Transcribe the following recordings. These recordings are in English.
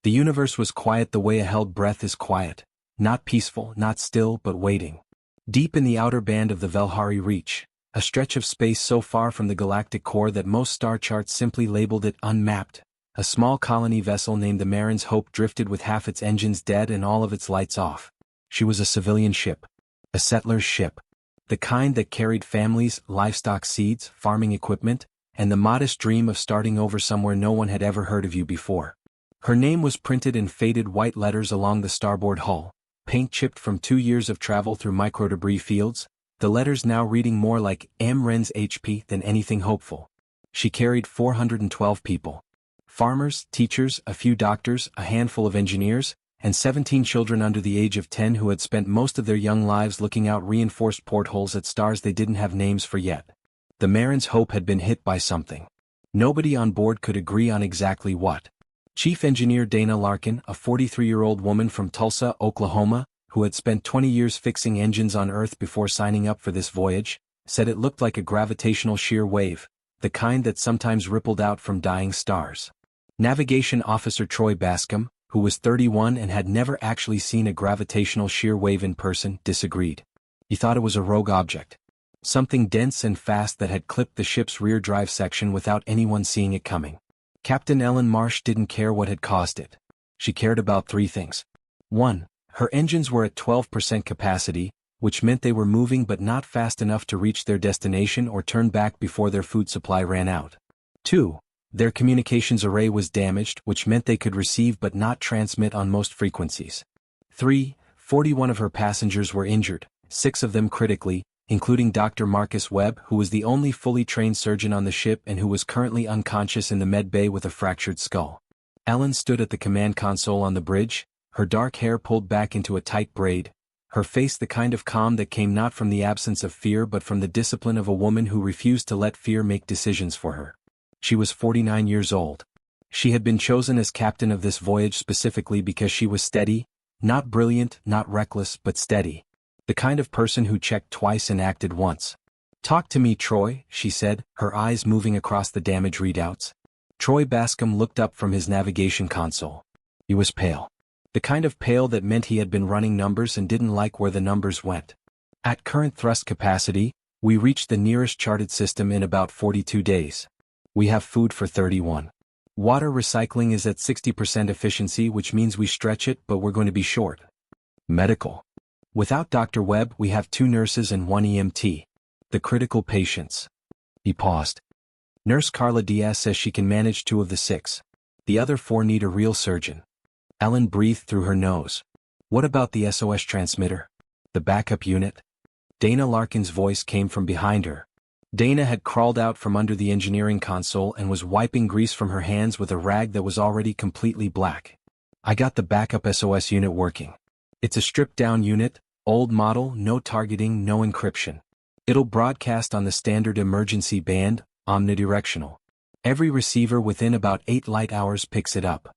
The universe was quiet the way a held breath is quiet. Not peaceful, not still, but waiting. Deep in the outer band of the Velhari Reach, a stretch of space so far from the galactic core that most star charts simply labeled it unmapped, a small colony vessel named the Marin's Hope drifted with half its engines dead and all of its lights off. She was a civilian ship. A settler's ship. The kind that carried families, livestock seeds, farming equipment, and the modest dream of starting over somewhere no one had ever heard of you before. Her name was printed in faded white letters along the starboard hull, paint chipped from 2 years of travel through microdebris fields, the letters now reading more like M-Ren's HP than anything hopeful. She carried 412 people. Farmers, teachers, a few doctors, a handful of engineers, and 17 children under the age of 10 who had spent most of their young lives looking out reinforced portholes at stars they didn't have names for yet. The Marin's Hope had been hit by something. Nobody on board could agree on exactly what. Chief Engineer Dana Larkin, a 43-year-old woman from Tulsa, Oklahoma, who had spent 20 years fixing engines on Earth before signing up for this voyage, said it looked like a gravitational shear wave, the kind that sometimes rippled out from dying stars. Navigation Officer Troy Bascom, who was 31 and had never actually seen a gravitational shear wave in person, disagreed. He thought it was a rogue object. Something dense and fast that had clipped the ship's rear drive section without anyone seeing it coming. Captain Ellen Marsh didn't care what had caused it. She cared about 3 things. 1. Her engines were at 12% capacity, which meant they were moving but not fast enough to reach their destination or turn back before their food supply ran out. 2. Their communications array was damaged, which meant they could receive but not transmit on most frequencies. 3. 41 of her passengers were injured, 6 of them critically, including Dr. Marcus Webb, who was the only fully trained surgeon on the ship and who was currently unconscious in the med bay with a fractured skull. Ellen stood at the command console on the bridge, her dark hair pulled back into a tight braid, her face the kind of calm that came not from the absence of fear but from the discipline of a woman who refused to let fear make decisions for her. She was 49 years old. She had been chosen as captain of this voyage specifically because she was steady, not brilliant, not reckless, but steady. The kind of person who checked twice and acted once. "Talk to me, Troy," she said, her eyes moving across the damage readouts. Troy Bascom looked up from his navigation console. He was pale. The kind of pale that meant he had been running numbers and didn't like where the numbers went. At current thrust capacity, we reached the nearest charted system in about 42 days. We have food for 31. Water recycling is at 60% efficiency, which means we stretch it, but we're going to be short. Medical. Without Dr. Webb, we have 2 nurses and 1 EMT. The critical patients. He paused. Nurse Carla Diaz says she can manage 2 of the 6. The other 4 need a real surgeon. Ellen breathed through her nose. What about the SOS transmitter? The backup unit? Dana Larkin's voice came from behind her. Dana had crawled out from under the engineering console and was wiping grease from her hands with a rag that was already completely black. I got the backup SOS unit working. It's a stripped-down unit, old model, no targeting, no encryption. It'll broadcast on the standard emergency band, omnidirectional. Every receiver within about 8 light hours picks it up.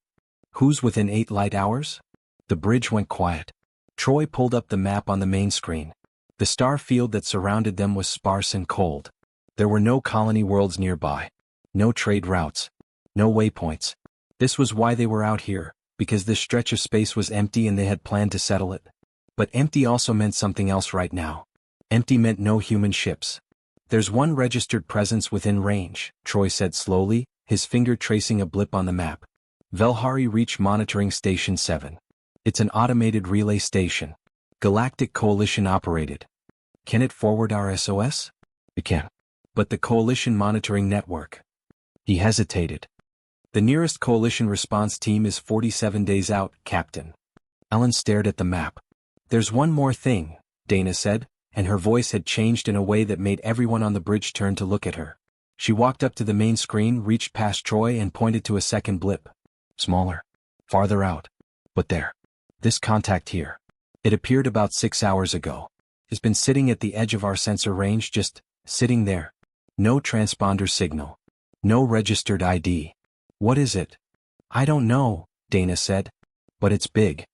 Who's within 8 light hours? The bridge went quiet. Troy pulled up the map on the main screen. The star field that surrounded them was sparse and cold. There were no colony worlds nearby. No trade routes. No waypoints. This was why they were out here, because this stretch of space was empty and they had planned to settle it. But empty also meant something else right now. Empty meant no human ships. There's 1 registered presence within range, Troy said slowly, his finger tracing a blip on the map. Velhari Reach Monitoring Station 7. It's an automated relay station. Galactic Coalition operated. Can it forward our SOS? It can. But the Coalition monitoring network. He hesitated. The nearest Coalition response team is 47 days out, Captain. Ellen stared at the map. There's 1 more thing, Dana said, and her voice had changed in a way that made everyone on the bridge turn to look at her. She walked up to the main screen, reached past Troy and pointed to a second blip. Smaller. Farther out. But there. This contact here. It appeared about 6 hours ago. It's been sitting at the edge of our sensor range, just sitting there. No transponder signal. No registered ID. What is it? I don't know, Dana said. But it's big.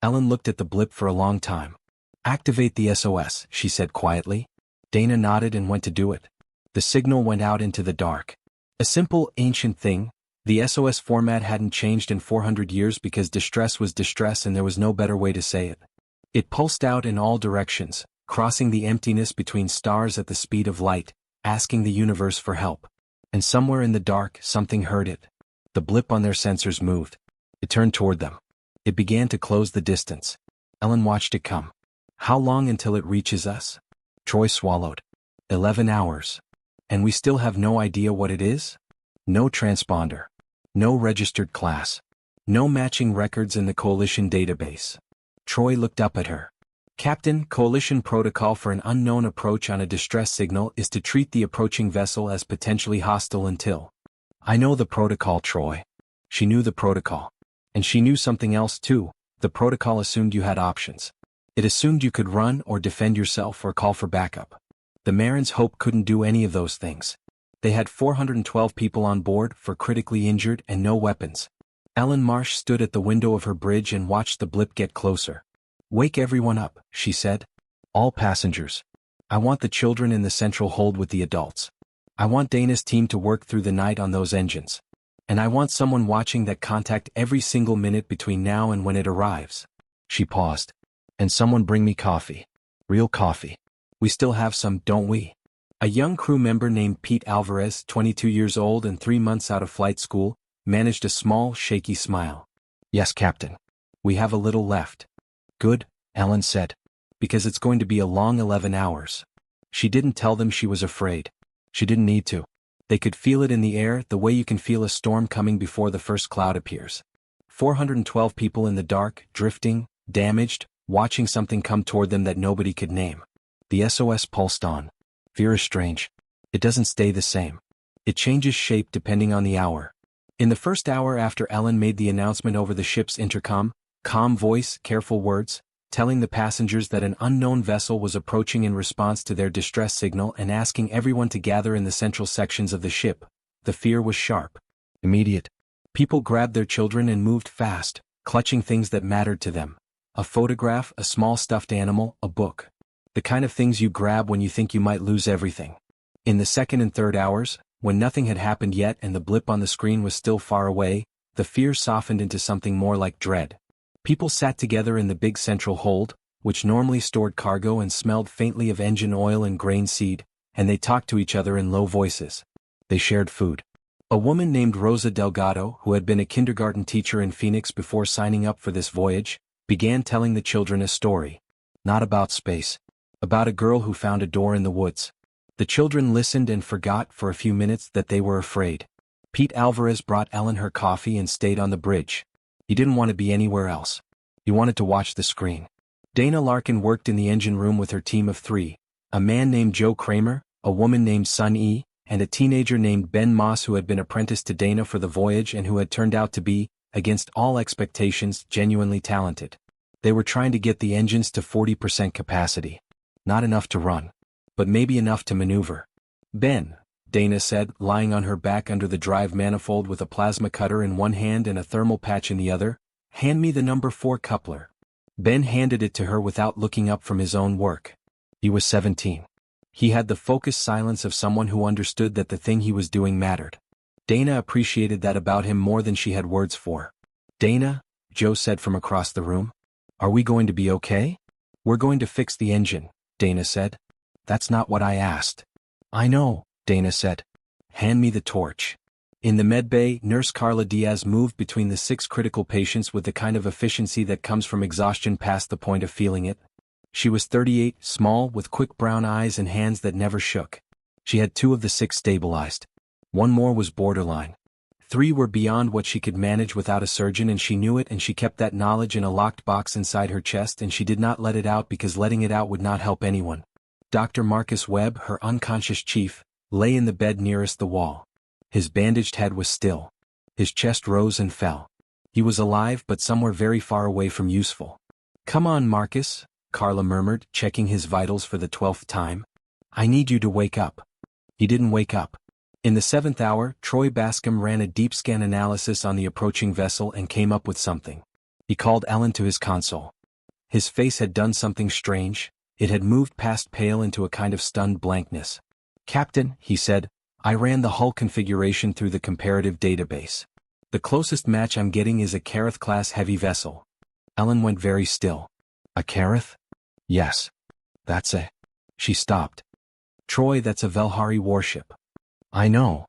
Ellen looked at the blip for a long time. Activate the SOS, she said quietly. Dana nodded and went to do it. The signal went out into the dark. A simple, ancient thing, The SOS format hadn't changed in 400 years because distress was distress and there was no better way to say it. It pulsed out in all directions, crossing the emptiness between stars at the speed of light, asking the universe for help. And somewhere in the dark, something heard it. The blip on their sensors moved. It turned toward them. It began to close the distance. Ellen watched it come. How long until it reaches us? Troy swallowed. 11 hours. And we still have no idea what it is? No transponder. No registered class. No matching records in the Coalition database. Troy looked up at her. Captain, Coalition protocol for an unknown approach on a distress signal is to treat the approaching vessel as potentially hostile until... I know the protocol, Troy. She knew the protocol. And she knew something else too. The protocol assumed you had options. It assumed you could run or defend yourself or call for backup. The Marin's Hope couldn't do any of those things. They had 412 people on board for critically injured and no weapons. Ellen Marsh stood at the window of her bridge and watched the blip get closer. Wake everyone up, she said. All passengers. I want the children in the central hold with the adults. I want Dana's team to work through the night on those engines. And I want someone watching that contact every single minute between now and when it arrives. She paused. And someone bring me coffee. Real coffee. We still have some, don't we? A young crew member named Pete Alvarez, 22 years old and 3 months out of flight school, managed a small, shaky smile. Yes, Captain. We have a little left. Good, Ellen said. Because it's going to be a long 11 hours. She didn't tell them she was afraid. She didn't need to. They could feel it in the air the way you can feel a storm coming before the first cloud appears. 412 people in the dark, drifting, damaged, watching something come toward them that nobody could name. The SOS pulsed on. Fear is strange. It doesn't stay the same. It changes shape depending on the hour. In the first hour after Ellen made the announcement over the ship's intercom, calm voice, careful words, telling the passengers that an unknown vessel was approaching in response to their distress signal and asking everyone to gather in the central sections of the ship, the fear was sharp. Immediate. People grabbed their children and moved fast, clutching things that mattered to them. A photograph, a small stuffed animal, a book. The kind of things you grab when you think you might lose everything. In the second and third hours, when nothing had happened yet and the blip on the screen was still far away, the fear softened into something more like dread. People sat together in the big central hold, which normally stored cargo and smelled faintly of engine oil and grain seed, and they talked to each other in low voices. They shared food. A woman named Rosa Delgado, who had been a kindergarten teacher in Phoenix before signing up for this voyage, began telling the children a story. Not about space. About a girl who found a door in the woods. The children listened and forgot for a few minutes that they were afraid. Pete Alvarez brought Ellen her coffee and stayed on the bridge. He didn't want to be anywhere else. He wanted to watch the screen. Dana Larkin worked in the engine room with her team of 3, a man named Joe Kramer, a woman named Sun E, and a teenager named Ben Moss who had been apprenticed to Dana for the voyage and who had turned out to be, against all expectations, genuinely talented. They were trying to get the engines to 40% capacity. Not enough to run. But maybe enough to maneuver. Ben, Dana said, lying on her back under the drive manifold with a plasma cutter in one hand and a thermal patch in the other, hand me the number 4 coupler. Ben handed it to her without looking up from his own work. He was 17. He had the focused silence of someone who understood that the thing he was doing mattered. Dana appreciated that about him more than she had words for. Dana, Joe said from across the room. Are we going to be okay? We're going to fix the engine, Dana said. That's not what I asked. I know, Dana said. Hand me the torch. In the medbay, Nurse Carla Diaz moved between the 6 critical patients with the kind of efficiency that comes from exhaustion past the point of feeling it. She was 38, small, with quick brown eyes and hands that never shook. She had 2 of the 6 stabilized. 1 more was borderline. 3 were beyond what she could manage without a surgeon, and she knew it, and she kept that knowledge in a locked box inside her chest, and she did not let it out because letting it out would not help anyone. Dr. Marcus Webb, her unconscious chief, lay in the bed nearest the wall. His bandaged head was still. His chest rose and fell. He was alive but somewhere very far away from useful. Come on, Marcus, Carla murmured, checking his vitals for the 12th time. I need you to wake up. He didn't wake up. In the 7th hour, Troy Bascom ran a deep scan analysis on the approaching vessel and came up with something. He called Ellen to his console. His face had done something strange. It had moved past pale into a kind of stunned blankness. Captain, he said, I ran the hull configuration through the comparative database. The closest match I'm getting is a Kareth-class heavy vessel. Ellen went very still. A Kareth? Yes. That's a... She stopped. Troy, that's a Velhari warship. I know.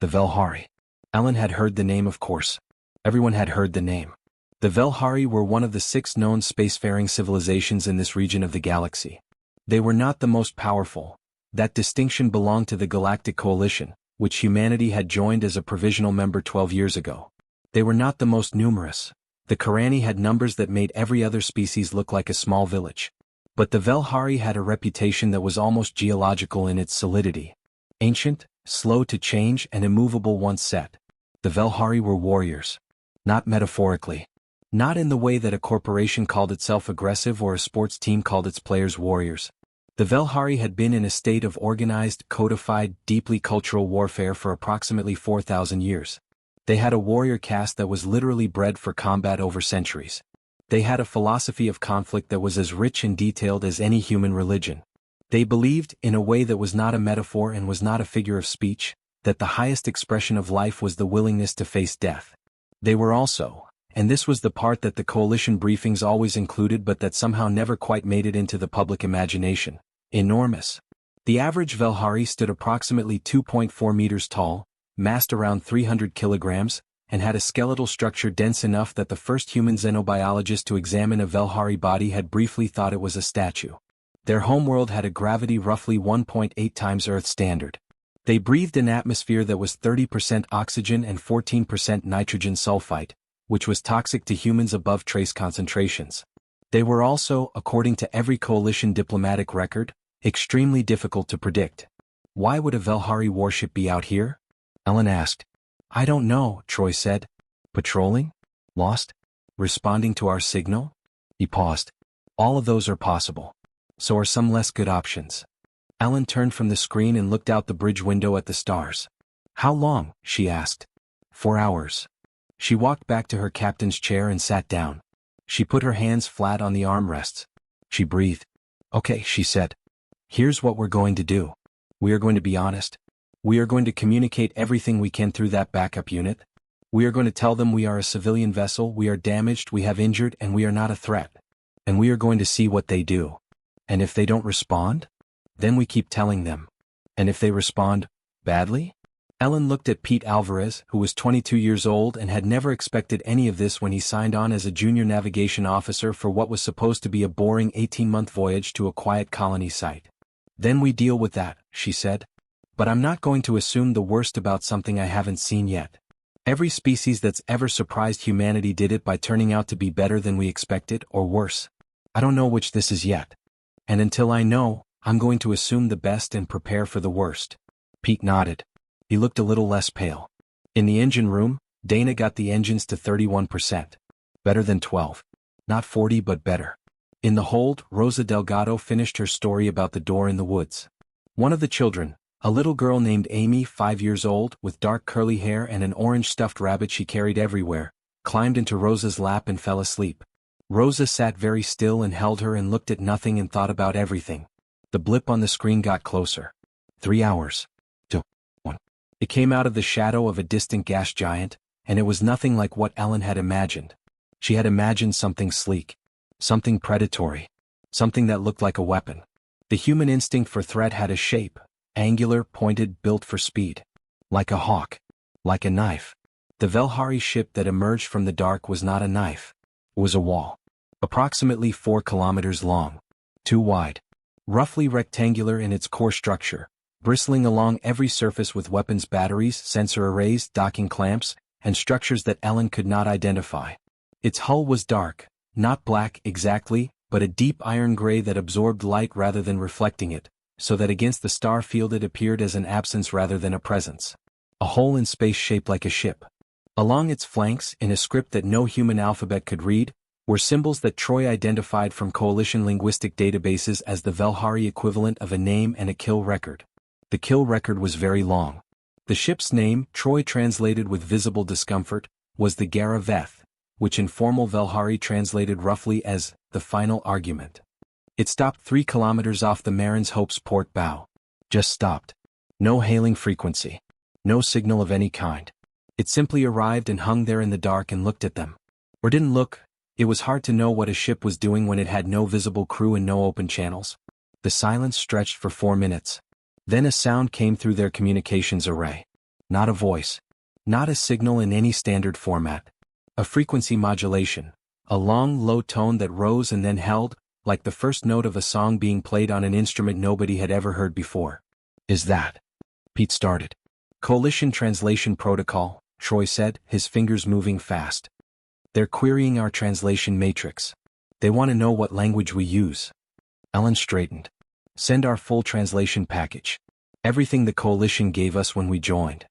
The Velhari. Ellen had heard the name, of course. Everyone had heard the name. The Velhari were one of the 6 known spacefaring civilizations in this region of the galaxy. They were not the most powerful. That distinction belonged to the Galactic Coalition, which humanity had joined as a provisional member 12 years ago. They were not the most numerous. The Karani had numbers that made every other species look like a small village. But the Velhari had a reputation that was almost geological in its solidity. Ancient, slow to change, and immovable once set. The Velhari were warriors. Not metaphorically. Not in the way that a corporation called itself aggressive or a sports team called its players warriors. The Velhari had been in a state of organized, codified, deeply cultural warfare for approximately 4,000 years. They had a warrior caste that was literally bred for combat over centuries. They had a philosophy of conflict that was as rich and detailed as any human religion. They believed, in a way that was not a metaphor and was not a figure of speech, that the highest expression of life was the willingness to face death. They were also, and this was the part that the coalition briefings always included but that somehow never quite made it into the public imagination, enormous. The average Velhari stood approximately 2.4 meters tall, massed around 300 kilograms, and had a skeletal structure dense enough that the first human xenobiologist to examine a Velhari body had briefly thought it was a statue. Their homeworld had a gravity roughly 1.8 times Earth standard. They breathed an atmosphere that was 30% oxygen and 14% nitrogen sulfite, which was toxic to humans above trace concentrations. They were also, according to every coalition diplomatic record, extremely difficult to predict. Why would a Velhari warship be out here? Ellen asked. I don't know, Troy said. Patrolling? Lost? Responding to our signal? He paused. All of those are possible. So are some less good options. Ellen turned from the screen and looked out the bridge window at the stars. How long? She asked. 4 hours. She walked back to her captain's chair and sat down. She put her hands flat on the armrests. She breathed. Okay, she said. Here's what we're going to do. We are going to be honest. We are going to communicate everything we can through that backup unit. We are going to tell them we are a civilian vessel, we are damaged, we have injured, and we are not a threat. And we are going to see what they do. And if they don't respond? Then we keep telling them. And if they respond badly? Ellen looked at Pete Alvarez, who was 22 years old and had never expected any of this when he signed on as a junior navigation officer for what was supposed to be a boring 18-month voyage to a quiet colony site. Then we deal with that, she said. But I'm not going to assume the worst about something I haven't seen yet. Every species that's ever surprised humanity did it by turning out to be better than we expected, or worse. I don't know which this is yet. And until I know, I'm going to assume the best and prepare for the worst. Pete nodded. He looked a little less pale. In the engine room, Dana got the engines to 31%. Better than 12. Not 40 but better. In the hold, Rosa Delgado finished her story about the door in the woods. One of the children, a little girl named Amy, 5 years old, with dark curly hair and an orange stuffed rabbit she carried everywhere, climbed into Rosa's lap and fell asleep. Rosa sat very still and held her and looked at nothing and thought about everything. The blip on the screen got closer. 3 hours. 2. 1. It came out of the shadow of a distant gas giant, and it was nothing like what Ellen had imagined. She had imagined something sleek. Something predatory. Something that looked like a weapon. The human instinct for threat had a shape. Angular, pointed, built for speed. Like a hawk. Like a knife. The Velhari ship that emerged from the dark was not a knife. It was a wall. Approximately 4 kilometers long. 2 wide. Roughly rectangular in its core structure, bristling along every surface with weapons batteries, sensor arrays, docking clamps, and structures that Ellen could not identify. Its hull was dark, not black exactly, but a deep iron gray that absorbed light rather than reflecting it, so that against the star field it appeared as an absence rather than a presence. A hole in space shaped like a ship. Along its flanks, in a script that no human alphabet could read, were symbols that Troy identified from coalition linguistic databases as the Velhari equivalent of a name and a kill record. The kill record was very long. The ship's name, Troy translated with visible discomfort, was the Gara Veth, which in formal Velhari translated roughly as the final argument. It stopped 3 kilometers off the Marin's Hope's port bow. Just stopped. No hailing frequency. No signal of any kind. It simply arrived and hung there in the dark and looked at them. Or didn't look. It was hard to know what a ship was doing when it had no visible crew and no open channels. The silence stretched for 4 minutes. Then a sound came through their communications array. Not a voice. Not a signal in any standard format. A frequency modulation. A long, low tone that rose and then held, like the first note of a song being played on an instrument nobody had ever heard before. Is that? Pete started. Coalition Translation Protocol, Troy said, his fingers moving fast. They're querying our translation matrix. They want to know what language we use. Ellen straightened. Send our full translation package. Everything the coalition gave us when we joined.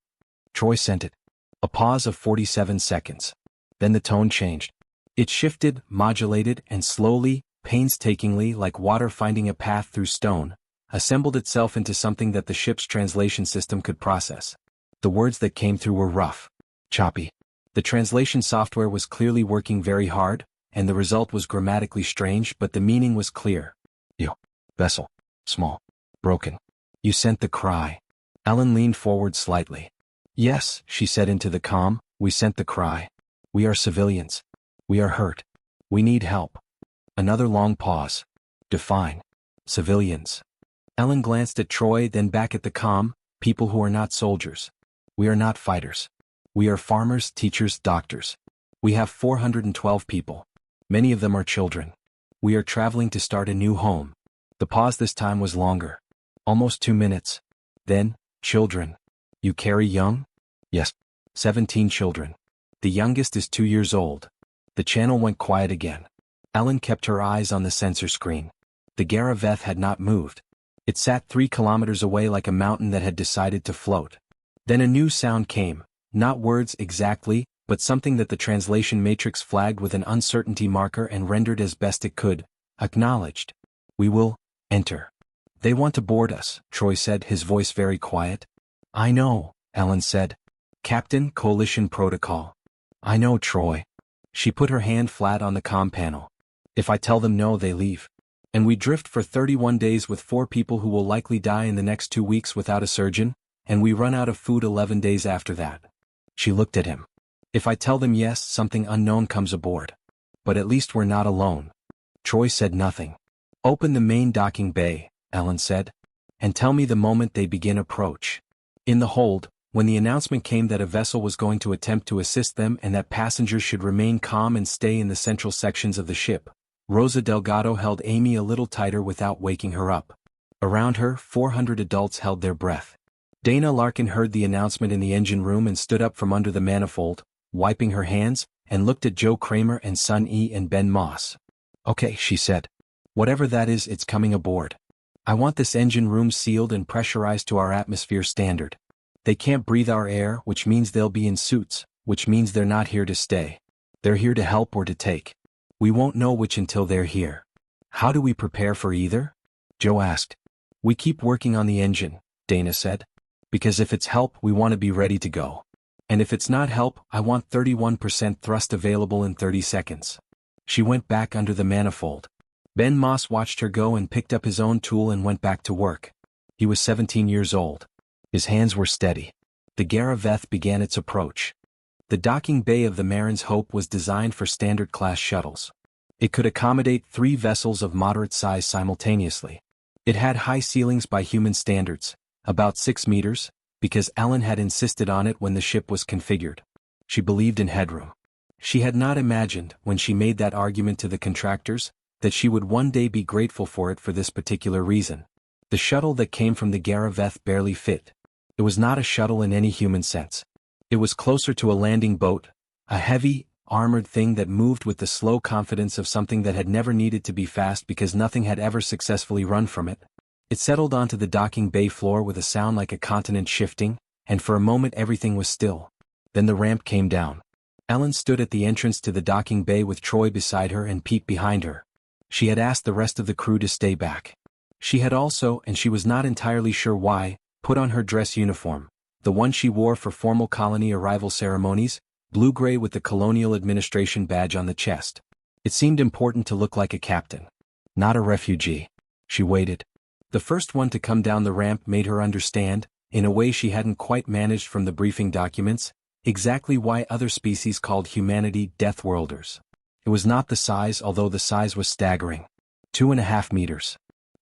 Troy sent it. A pause of 47 seconds. Then the tone changed. It shifted, modulated, and slowly, painstakingly like water finding a path through stone, assembled itself into something that the ship's translation system could process. The words that came through were rough. Choppy. The translation software was clearly working very hard, and the result was grammatically strange, but the meaning was clear. You. Vessel. Small. Broken. You sent the cry. Ellen leaned forward slightly. Yes, she said into the comm, we sent the cry. We are civilians. We are hurt. We need help. Another long pause. Define. Civilians. Ellen glanced at Troy, then back at the comm, people who are not soldiers. We are not fighters. We are farmers, teachers, doctors. We have 412 people. Many of them are children. We are traveling to start a new home. The pause this time was longer. Almost 2 minutes. Then, children. You carry young? Yes. 17 children. The youngest is 2 years old. The channel went quiet again. Ellen kept her eyes on the sensor screen. The Garaveth had not moved. It sat 3 kilometers away like a mountain that had decided to float. Then a new sound came. Not words exactly, but something that the translation matrix flagged with an uncertainty marker and rendered as best it could. Acknowledged. We will enter. They want to board us, Troy said, his voice very quiet. I know, Ellen said. Captain, Coalition Protocol. I know, Troy. She put her hand flat on the comm panel. If I tell them no, they leave. And we drift for 31 days with 4 people who will likely die in the next 2 weeks without a surgeon, and we run out of food 11 days after that. She looked at him. If I tell them yes, something unknown comes aboard. But at least we're not alone. Troy said nothing. Open the main docking bay, Ellen said. And tell me the moment they begin approach. In the hold, when the announcement came that a vessel was going to attempt to assist them and that passengers should remain calm and stay in the central sections of the ship, Rosa Delgado held Amy a little tighter without waking her up. Around her, 400 adults held their breath. Dana Larkin heard the announcement in the engine room and stood up from under the manifold, wiping her hands, and looked at Joe Kramer and Sun E and Ben Moss. Okay, she said. Whatever that is, it's coming aboard. I want this engine room sealed and pressurized to our atmosphere standard. They can't breathe our air, which means they'll be in suits, which means they're not here to stay. They're here to help or to take. We won't know which until they're here. How do we prepare for either? Joe asked. We keep working on the engine, Dana said. Because if it's help, we want to be ready to go. And if it's not help, I want 31% thrust available in 30 seconds. She went back under the manifold. Ben Moss watched her go and picked up his own tool and went back to work. He was 17 years old. His hands were steady. The Garaveth began its approach. The docking bay of the Marin's Hope was designed for standard class shuttles. It could accommodate 3 vessels of moderate size simultaneously. It had high ceilings by human standards, about 6 meters, because Ellen had insisted on it when the ship was configured. She believed in headroom. She had not imagined, when she made that argument to the contractors, that she would one day be grateful for it for this particular reason. The shuttle that came from the Garaveth barely fit. It was not a shuttle in any human sense. It was closer to a landing boat, a heavy, armored thing that moved with the slow confidence of something that had never needed to be fast because nothing had ever successfully run from it. It settled onto the docking bay floor with a sound like a continent shifting, and for a moment everything was still. Then the ramp came down. Ellen stood at the entrance to the docking bay with Troy beside her and Pete behind her. She had asked the rest of the crew to stay back. She had also, and she was not entirely sure why, put on her dress uniform, the one she wore for formal colony arrival ceremonies, blue-gray with the Colonial Administration badge on the chest. It seemed important to look like a captain. Not a refugee. She waited. The first one to come down the ramp made her understand, in a way she hadn't quite managed from the briefing documents, Exactly why other species called humanity Deathworlders. It was not the size, although the size was staggering. 2.5 meters.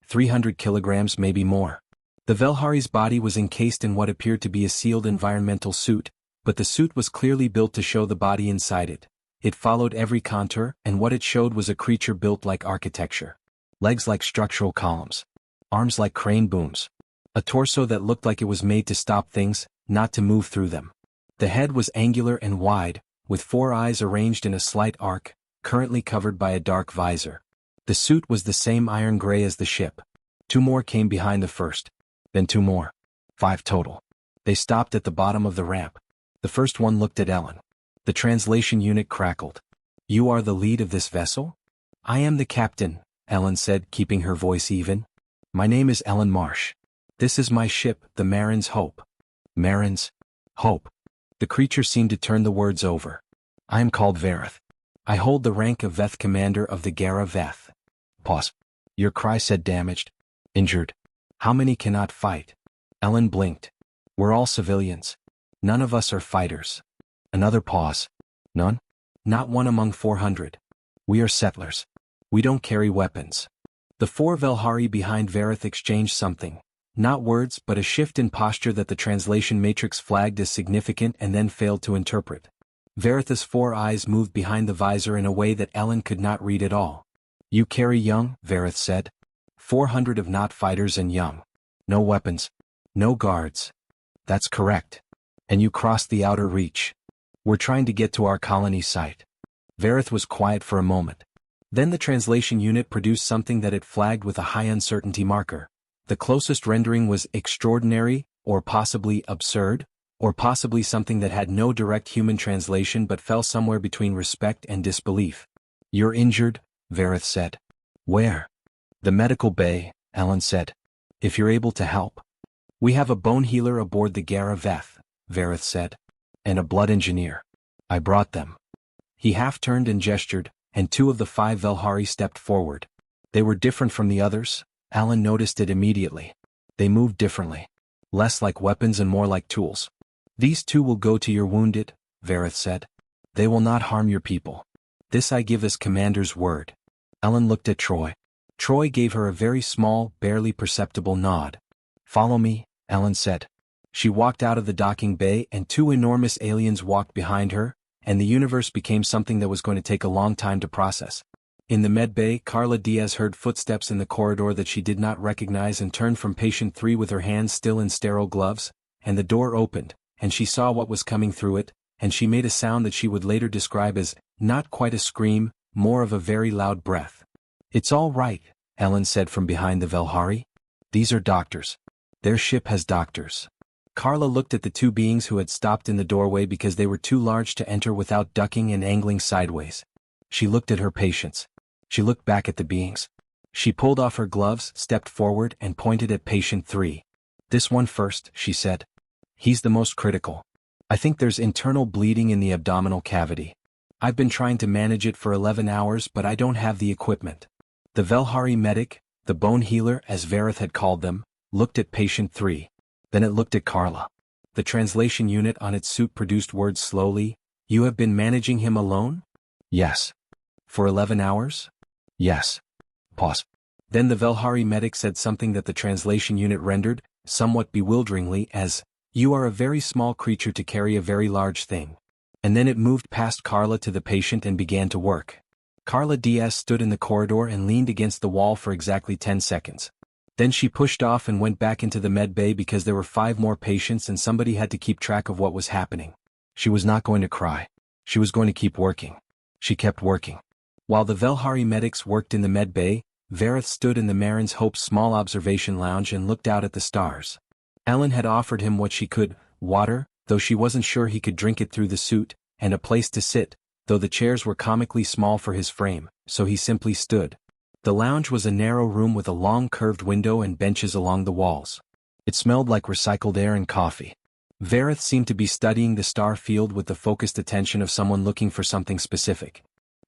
300 kilograms, maybe more. The Velhari's body was encased in what appeared to be a sealed environmental suit, but the suit was clearly built to show the body inside it. It followed every contour, and what it showed was a creature built like architecture. Legs like structural columns. Arms like crane booms. A torso that looked like it was made to stop things, not to move through them. The head was angular and wide, with 4 eyes arranged in a slight arc, currently covered by a dark visor. The suit was the same iron gray as the ship. 2 more came behind the first. Then 2 more. 5 total. They stopped at the bottom of the ramp. The first one looked at Ellen. The translation unit crackled. "You are the lead of this vessel?" "I am the captain," Ellen said, keeping her voice even. "My name is Ellen Marsh. This is my ship, the Marin's Hope." Marin's Hope. The creature seemed to turn the words over. "I am called Vareth. I hold the rank of Veth, commander of the Gara Veth." Pause. "Your cry said damaged. Injured. How many cannot fight?" Ellen blinked. "We're all civilians. None of us are fighters." Another pause. "None?" "Not one among 400. We are settlers. We don't carry weapons." The 4 Velhari behind Vareth exchanged something. Not words, but a shift in posture that the translation matrix flagged as significant and then failed to interpret. Vareth's 4 eyes moved behind the visor in a way that Ellen could not read at all. "You carry young," Vareth said. 400 of not fighters and young. No weapons. No guards." "That's correct. And you crossed the outer reach." "We're trying to get to our colony site." Vareth was quiet for a moment. Then the translation unit produced something that it flagged with a high uncertainty marker. The closest rendering was extraordinary, or possibly absurd, or possibly something that had no direct human translation but fell somewhere between respect and disbelief. "You're injured," Vareth said. "Where?" "The medical bay," Ellen said. "If you're able to help." "We have a bone healer aboard the Gara Veth," Vareth said. "And a blood engineer. I brought them." He half-turned and gestured, and 2 of the 5 Velhari stepped forward. They were different from the others. Ellen noticed it immediately. They moved differently. Less like weapons and more like tools. "These 2 will go to your wounded," Vareth said. "They will not harm your people. This I give as commander's word." Ellen looked at Troy. Troy gave her a very small, barely perceptible nod. "Follow me," Ellen said. She walked out of the docking bay and 2 enormous aliens walked behind her, and the universe became something that was going to take a long time to process. In the med bay, Carla Diaz heard footsteps in the corridor that she did not recognize and turned from patient 3 with her hands still in sterile gloves, and the door opened, and she saw what was coming through it, and she made a sound that she would later describe as, not quite a scream, more of a very loud breath. "It's all right," Ellen said from behind the Velhari. "These are doctors. Their ship has doctors." Carla looked at the 2 beings who had stopped in the doorway because they were too large to enter without ducking and angling sideways. She looked at her patients. She looked back at the beings. She pulled off her gloves, stepped forward, and pointed at patient 3. "This one first," she said. "He's the most critical. I think there's internal bleeding in the abdominal cavity. I've been trying to manage it for 11 hours but I don't have the equipment." The Velhari medic, the bone healer as Vareth had called them, looked at patient 3. Then it looked at Carla. The translation unit on its suit produced words slowly. "You have been managing him alone?" "Yes." "For 11 hours?" "Yes." Pause. Then the Velhari medic said something that the translation unit rendered, somewhat bewilderingly, as, "You are a very small creature to carry a very large thing." And then it moved past Carla to the patient and began to work. Carla Diaz stood in the corridor and leaned against the wall for exactly 10 seconds. Then she pushed off and went back into the med bay because there were 5 more patients and somebody had to keep track of what was happening. She was not going to cry. She was going to keep working. She kept working. While the Velhari medics worked in the med bay, Vareth stood in the Marin's Hope's small observation lounge and looked out at the stars. Ellen had offered him what she could, water, though she wasn't sure he could drink it through the suit, and a place to sit, though the chairs were comically small for his frame, so he simply stood. The lounge was a narrow room with a long curved window and benches along the walls. It smelled like recycled air and coffee. Vareth seemed to be studying the star field with the focused attention of someone looking for something specific.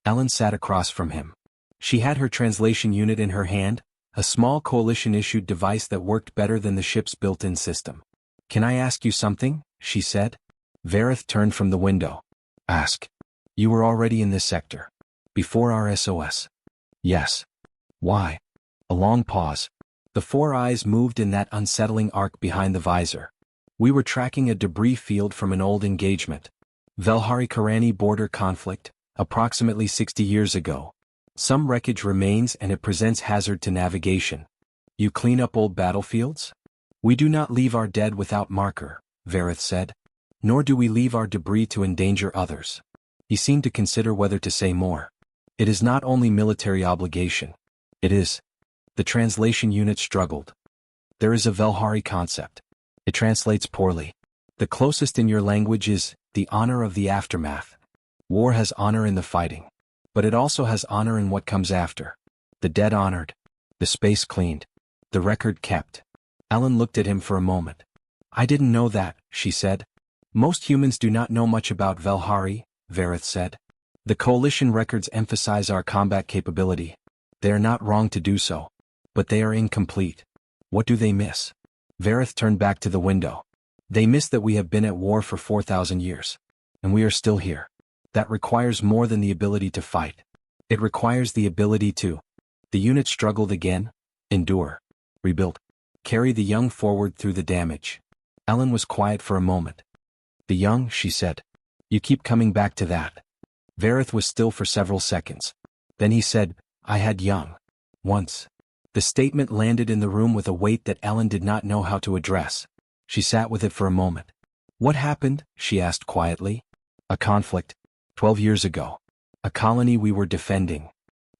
Ellen sat across from him. She had her translation unit in her hand, a small coalition-issued device that worked better than the ship's built-in system. "Can I ask you something?" she said. Vareth turned from the window. Ask. You were already in this sector. Before our SOS. Yes. Why? A long pause. The four eyes moved in that unsettling arc behind the visor. We were tracking a debris field from an old engagement. Velhari-Karani border conflict, approximately 60 years ago. Some wreckage remains and it presents hazard to navigation. You clean up old battlefields? We do not leave our dead without marker, Vareth said. Nor do we leave our debris to endanger others. He seemed to consider whether to say more. It is not only military obligation. It is. The translation unit struggled. There is a Velhari concept. It translates poorly. The closest in your language is, the honor of the aftermath. War has honor in the fighting. But it also has honor in what comes after. The dead honored. The space cleaned. The record kept. Ellen looked at him for a moment. I didn't know that, she said. Most humans do not know much about Velhari, Vareth said. The coalition records emphasize our combat capability. They are not wrong to do so. But they are incomplete. What do they miss? Vareth turned back to the window. They miss that we have been at war for 4,000 years. And we are still here. That requires more than the ability to fight. It requires the ability to. The unit struggled again. Endure. Rebuild. Carry the young forward through the damage. Ellen was quiet for a moment. The young, she said. You keep coming back to that. Vareth was still for several seconds. Then he said, I had young. Once. The statement landed in the room with a weight that Ellen did not know how to address. She sat with it for a moment. What happened? She asked quietly. A conflict. 12 years ago. A colony we were defending.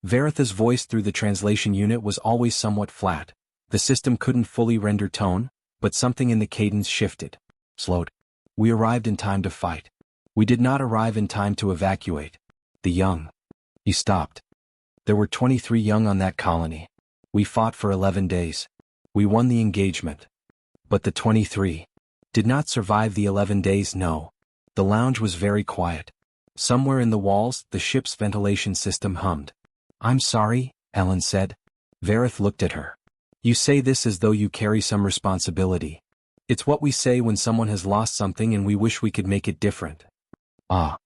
Vareth's voice through the translation unit was always somewhat flat. The system couldn't fully render tone, but something in the cadence shifted. Slowed. We arrived in time to fight. We did not arrive in time to evacuate. The young. He stopped. There were 23 young on that colony. We fought for 11 days. We won the engagement. But the 23 did not survive the 11 days, no. The lounge was very quiet. Somewhere in the walls, the ship's ventilation system hummed. I'm sorry, Ellen said. Vareth looked at her. You say this as though you carry some responsibility. It's what we say when someone has lost something and we wish we could make it different. Ah.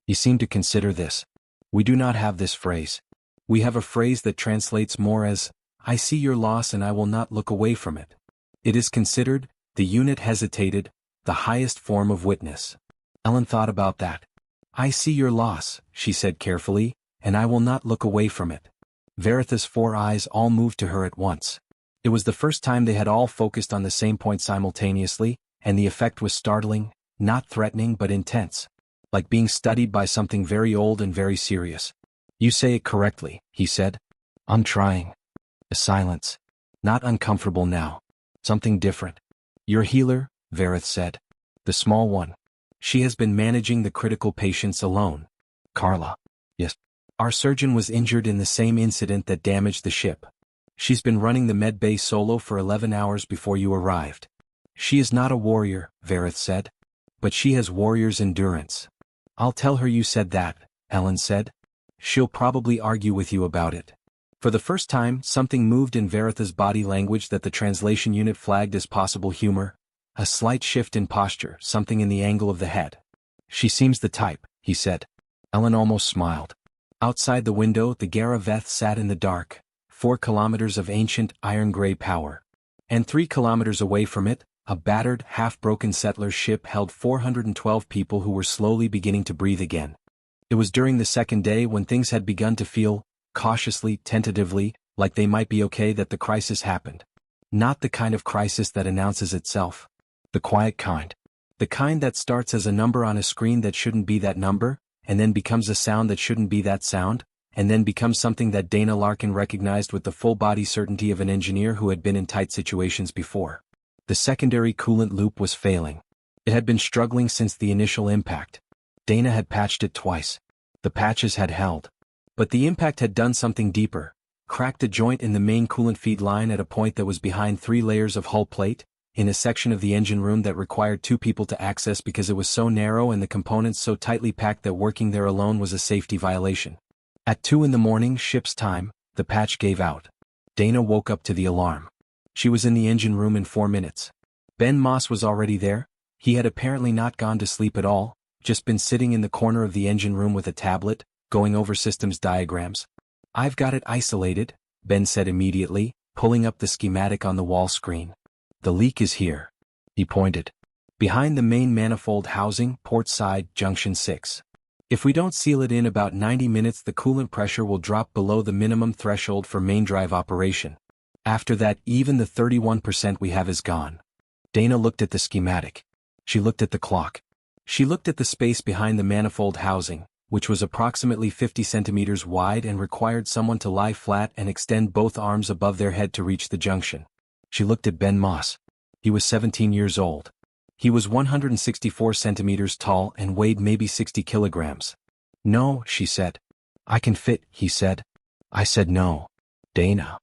You seem to consider this. We do not have this phrase. We have a phrase that translates more as, I see your loss and I will not look away from it. It is considered, the unit hesitated, the highest form of witness. Ellen thought about that. I see your loss, she said carefully, and I will not look away from it. Vareth's four eyes all moved to her at once. It was the first time they had all focused on the same point simultaneously, and the effect was startling, not threatening but intense. Like being studied by something very old and very serious. You say it correctly, he said. I'm trying. A silence. Not uncomfortable now. Something different. Your healer, Vareth said. The small one. She has been managing the critical patients alone. Carla. Yes. Our surgeon was injured in the same incident that damaged the ship. She's been running the med bay solo for 11 hours before you arrived. She is not a warrior, Vareth said. But she has warrior's endurance. I'll tell her you said that, Ellen said. She'll probably argue with you about it. For the first time, something moved in Vareth's body language that the translation unit flagged as possible humor. A slight shift in posture, something in the angle of the head. She seems the type, he said. Ellen almost smiled. Outside the window, the Garaveth sat in the dark, 4 kilometers of ancient, iron-gray power. And 3 kilometers away from it, a battered, half-broken settler ship held 412 people who were slowly beginning to breathe again. It was during the second day when things had begun to feel, cautiously, tentatively, like they might be okay that the crisis happened. Not the kind of crisis that announces itself. The quiet kind. The kind that starts as a number on a screen that shouldn't be that number, and then becomes a sound that shouldn't be that sound, and then becomes something that Dana Larkin recognized with the full-body certainty of an engineer who had been in tight situations before. The secondary coolant loop was failing. It had been struggling since the initial impact. Dana had patched it twice. The patches had held. But the impact had done something deeper, cracked a joint in the main coolant feed line at a point that was behind 3 layers of hull plate, in a section of the engine room that required 2 people to access because it was so narrow and the components so tightly packed that working there alone was a safety violation. At 2 in the morning, ship's time, the patch gave out. Dana woke up to the alarm. She was in the engine room in 4 minutes. Ben Moss was already there. He had apparently not gone to sleep at all, just been sitting in the corner of the engine room with a tablet, going over systems diagrams. "I've got it isolated," Ben said immediately, pulling up the schematic on the wall screen. "The leak is here." He pointed. "Behind the main manifold housing, port side, junction 6. If we don't seal it in about 90 minutes, the coolant pressure will drop below the minimum threshold for main drive operation. After that, even the 31% we have is gone." Dana looked at the schematic. She looked at the clock. She looked at the space behind the manifold housing, which was approximately 50 centimeters wide and required someone to lie flat and extend both arms above their head to reach the junction. She looked at Ben Moss. He was 17 years old. He was 164 centimeters tall and weighed maybe 60 kilograms. "No," she said. "I can fit," he said. "I said no. Dana."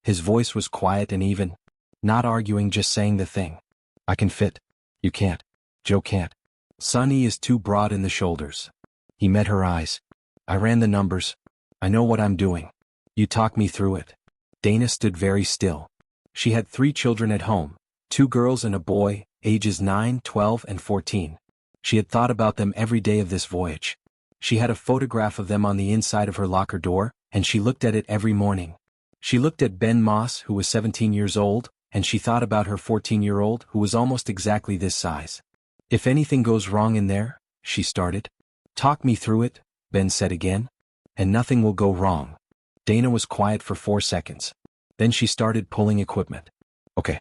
His voice was quiet and even. Not arguing, just saying the thing. "I can fit. You can't. Joe can't. Sonny is too broad in the shoulders." He met her eyes. "I ran the numbers. I know what I'm doing. You talk me through it." Dana stood very still. She had 3 children at home, 2 girls and a boy, ages 9, 12, and 14. She had thought about them every day of this voyage. She had a photograph of them on the inside of her locker door, and she looked at it every morning. She looked at Ben Moss, who was 17 years old, and she thought about her 14-year-old, who was almost exactly this size. "If anything goes wrong in there," she started. "Talk me through it," Ben said again. "And nothing will go wrong." Dana was quiet for 4 seconds. Then she started pulling equipment. "Okay.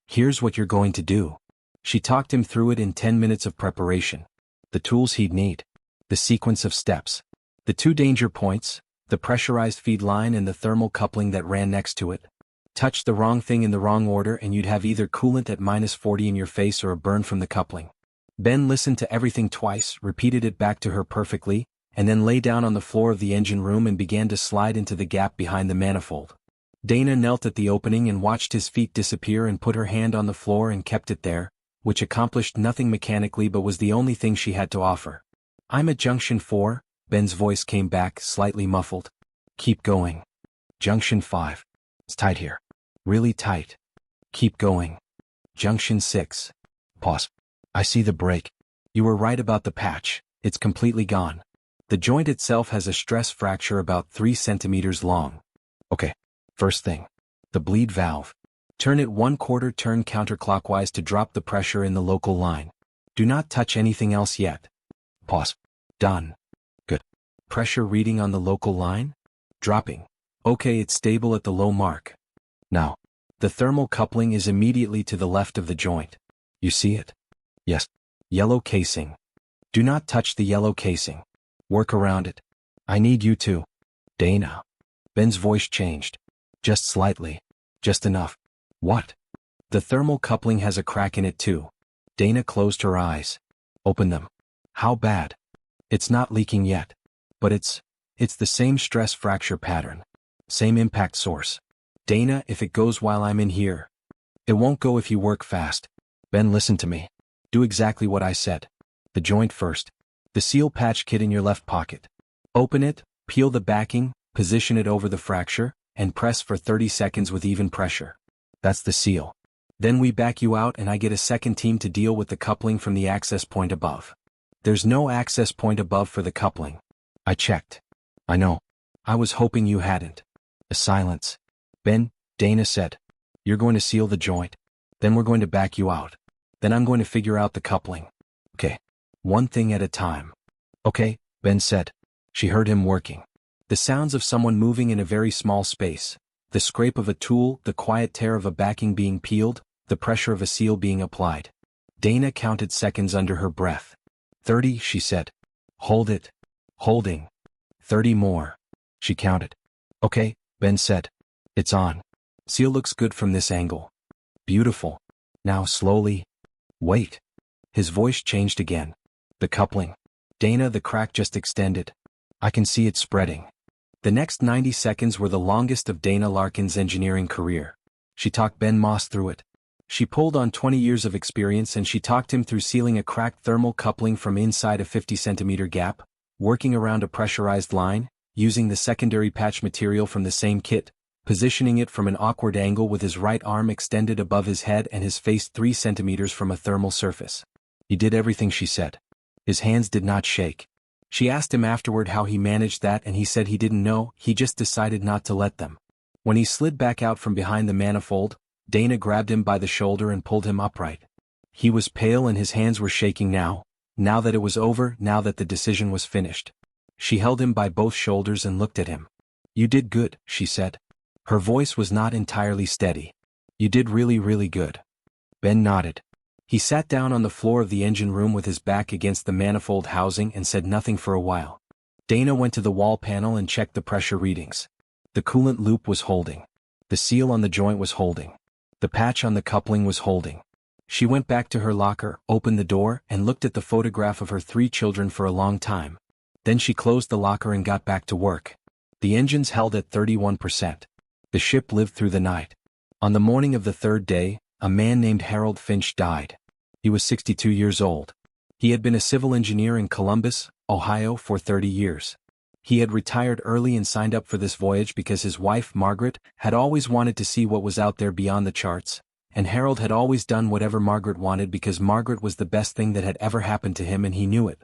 Here's what you're going to do." She talked him through it in 10 minutes of preparation. The tools he'd need. The sequence of steps. The 2 danger points, the pressurized feed line and the thermal coupling that ran next to it. Touch the wrong thing in the wrong order and you'd have either coolant at -40 in your face or a burn from the coupling. Ben listened to everything twice, repeated it back to her perfectly, and then lay down on the floor of the engine room and began to slide into the gap behind the manifold. Dana knelt at the opening and watched his feet disappear and put her hand on the floor and kept it there, which accomplished nothing mechanically but was the only thing she had to offer. "I'm at junction 4, Ben's voice came back, slightly muffled. "Keep going." "Junction 5. It's tight here. Really tight." "Keep going." "Junction 6. Pause. I see the break. You were right about the patch, it's completely gone. The joint itself has a stress fracture about 3 centimeters long." "Okay. First thing. The bleed valve. Turn it 1/4 turn counterclockwise to drop the pressure in the local line. Do not touch anything else yet." Pause. "Done." "Good. Pressure reading on the local line?" "Dropping." "Okay, it's stable at the low mark. Now, the thermal coupling is immediately to the left of the joint. You see it?" "Yes." "Yellow casing. Do not touch the yellow casing. Work around it. I need you to." "Dana." Ben's voice changed. "Just slightly. Just enough." "What?" "The thermal coupling has a crack in it too." Dana closed her eyes. "Open them." "How bad?" "It's not leaking yet. But it's the same stress fracture pattern. Same impact source." "Dana, if it goes while I'm in here." "It won't go if you work fast." "Ben, listen to me. Do exactly what I said. The joint first. The seal patch kit in your left pocket. Open it, peel the backing, position it over the fracture, and press for 30 seconds with even pressure. That's the seal. Then we back you out and I get a second team to deal with the coupling from the access point above. There's no access point above for the coupling. I checked. I know. I was hoping you hadn't." A silence. "Ben," Dana said. "You're going to seal the joint. Then we're going to back you out. Then I'm going to figure out the coupling. Okay. One thing at a time." "Okay," Ben said. She heard him working. The sounds of someone moving in a very small space. The scrape of a tool, the quiet tear of a backing being peeled, the pressure of a seal being applied. Dana counted seconds under her breath. 30, she said. "Hold it." "Holding." 30 more. She counted. "Okay," Ben said. "It's on. Seal looks good from this angle." "Beautiful. Now slowly." "Wait." His voice changed again. "The coupling." "Dana, the crack just extended. I can see it spreading." The next 90 seconds were the longest of Dana Larkin's engineering career. She talked Ben Moss through it. She pulled on 20 years of experience and she talked him through sealing a cracked thermal coupling from inside a 50-centimeter gap, working around a pressurized line, using the secondary patch material from the same kit, positioning it from an awkward angle with his right arm extended above his head and his face 3 centimeters from a thermal surface. He did everything she said. His hands did not shake. She asked him afterward how he managed that, and he said he didn't know, he just decided not to let them. When he slid back out from behind the manifold, Dana grabbed him by the shoulder and pulled him upright. He was pale and his hands were shaking now that it was over, now that the decision was finished. She held him by both shoulders and looked at him. "You did good," she said. Her voice was not entirely steady. "You did really, really good." Ben nodded. He sat down on the floor of the engine room with his back against the manifold housing and said nothing for a while. Dana went to the wall panel and checked the pressure readings. The coolant loop was holding. The seal on the joint was holding. The patch on the coupling was holding. She went back to her locker, opened the door, and looked at the photograph of her 3 children for a long time. Then she closed the locker and got back to work. The engines held at 31%. The ship lived through the night. On the morning of the 3rd day, a man named Harold Finch died. He was 62 years old. He had been a civil engineer in Columbus, Ohio for 30 years. He had retired early and signed up for this voyage because his wife, Margaret, had always wanted to see what was out there beyond the charts, and Harold had always done whatever Margaret wanted because Margaret was the best thing that had ever happened to him and he knew it.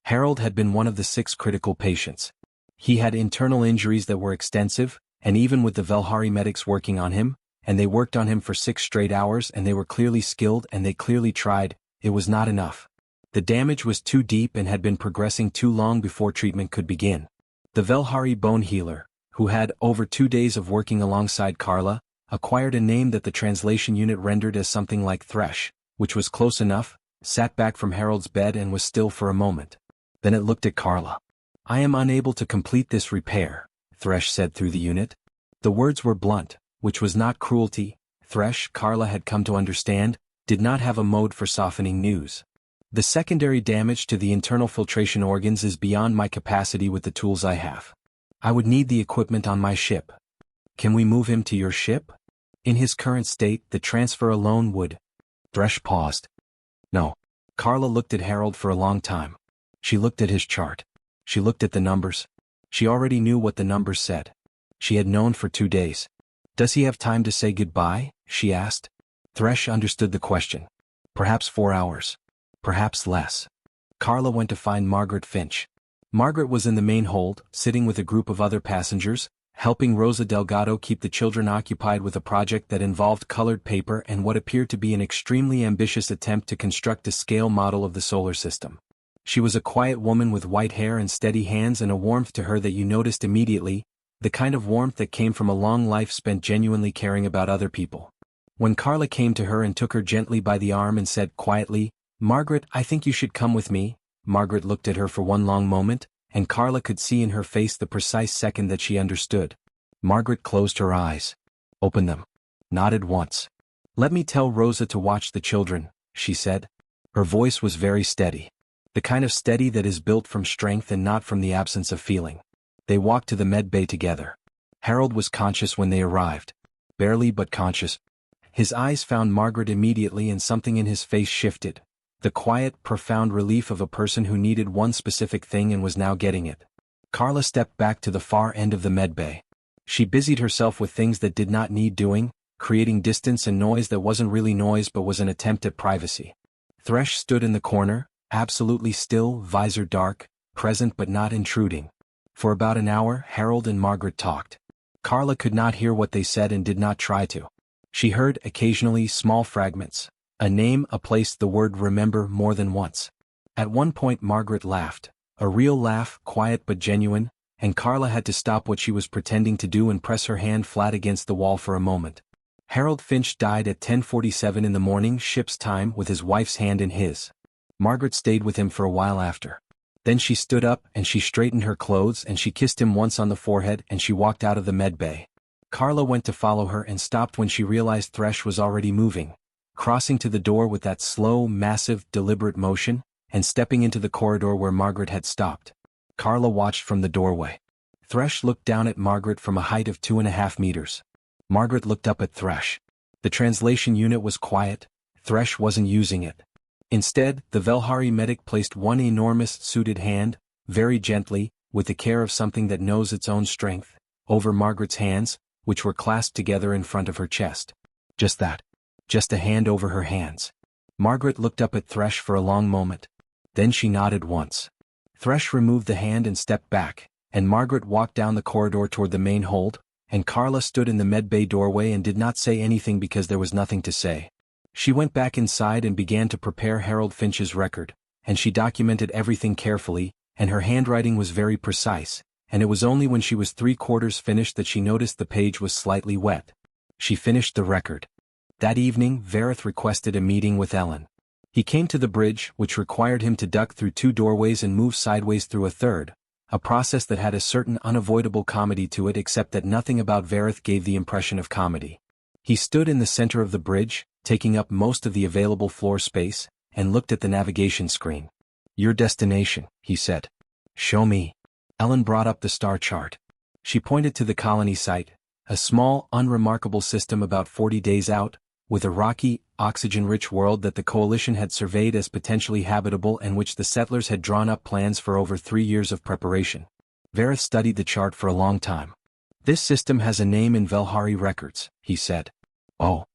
Harold had been one of the 6 critical patients. He had internal injuries that were extensive, and even with the Velhari medics working on him, and they worked on him for 6 straight hours and they were clearly skilled and they clearly tried, it was not enough. The damage was too deep and had been progressing too long before treatment could begin. The Velhari bone healer, who had, over 2 days of working alongside Carla, acquired a name that the translation unit rendered as something like Thresh, which was close enough, sat back from Harold's bed and was still for a moment. Then it looked at Carla. "I am unable to complete this repair," Thresh said through the unit. The words were blunt, which was not cruelty. Thresh, Carla had come to understand, did not have a mode for softening news. "The secondary damage to the internal filtration organs is beyond my capacity with the tools I have. I would need the equipment on my ship." "Can we move him to your ship?" "In his current state, the transfer alone would." Thresh paused. "No." Carla looked at Harold for a long time. She looked at his chart. She looked at the numbers. She already knew what the numbers said. She had known for 2 days. "Does he have time to say goodbye?" she asked. Thresh understood the question. "Perhaps 4 hours. Perhaps less." Carla went to find Margaret Finch. Margaret was in the main hold, sitting with a group of other passengers, helping Rosa Delgado keep the children occupied with a project that involved colored paper and what appeared to be an extremely ambitious attempt to construct a scale model of the solar system. She was a quiet woman with white hair and steady hands and a warmth to her that you noticed immediately, the kind of warmth that came from a long life spent genuinely caring about other people. When Carla came to her and took her gently by the arm and said quietly, "Margaret, I think you should come with me," Margaret looked at her for one long moment, and Carla could see in her face the precise second that she understood. Margaret closed her eyes. Opened them. Nodded once. "Let me tell Rosa to watch the children," she said. Her voice was very steady. The kind of steady that is built from strength and not from the absence of feeling. They walked to the med bay together. Harold was conscious when they arrived. Barely but conscious. His eyes found Margaret immediately and something in his face shifted. The quiet, profound relief of a person who needed one specific thing and was now getting it. Carla stepped back to the far end of the med bay. She busied herself with things that did not need doing, creating distance and noise that wasn't really noise but was an attempt at privacy. Thresh stood in the corner, absolutely still, visor dark, present but not intruding. For about an hour, Harold and Margaret talked. Carla could not hear what they said and did not try to. She heard, occasionally, small fragments. A name, a place, the word remember more than once. At one point Margaret laughed. A real laugh, quiet but genuine, and Carla had to stop what she was pretending to do and press her hand flat against the wall for a moment. Harold Finch died at 10:47 in the morning ship's time with his wife's hand in his. Margaret stayed with him for a while after. Then she stood up and she straightened her clothes and she kissed him once on the forehead and she walked out of the med bay. Carla went to follow her and stopped when she realized Thresh was already moving, crossing to the door with that slow, massive, deliberate motion, and stepping into the corridor where Margaret had stopped. Carla watched from the doorway. Thresh looked down at Margaret from a height of 2.5 meters. Margaret looked up at Thresh. The translation unit was quiet. Thresh wasn't using it. Instead, the Velhari medic placed one enormous, suited hand, very gently, with the care of something that knows its own strength, over Margaret's hands, which were clasped together in front of her chest. Just that. Just a hand over her hands. Margaret looked up at Thresh for a long moment. Then she nodded once. Thresh removed the hand and stepped back, and Margaret walked down the corridor toward the main hold, and Carla stood in the medbay doorway and did not say anything because there was nothing to say. She went back inside and began to prepare Harold Finch's record, and she documented everything carefully, and her handwriting was very precise, and it was only when she was 3/4 finished that she noticed the page was slightly wet. She finished the record. That evening, Vareth requested a meeting with Ellen. He came to the bridge, which required him to duck through 2 doorways and move sideways through a third, a process that had a certain unavoidable comedy to it, except that nothing about Vareth gave the impression of comedy. He stood in the center of the bridge, taking up most of the available floor space, and looked at the navigation screen. "Your destination," he said. "Show me." Ellen brought up the star chart. She pointed to the colony site, a small, unremarkable system about 40 days out, with a rocky, oxygen-rich world that the Coalition had surveyed as potentially habitable and which the settlers had drawn up plans for over 3 years of preparation. Vareth studied the chart for a long time. "This system has a name in Velhari records," he said. "Oh.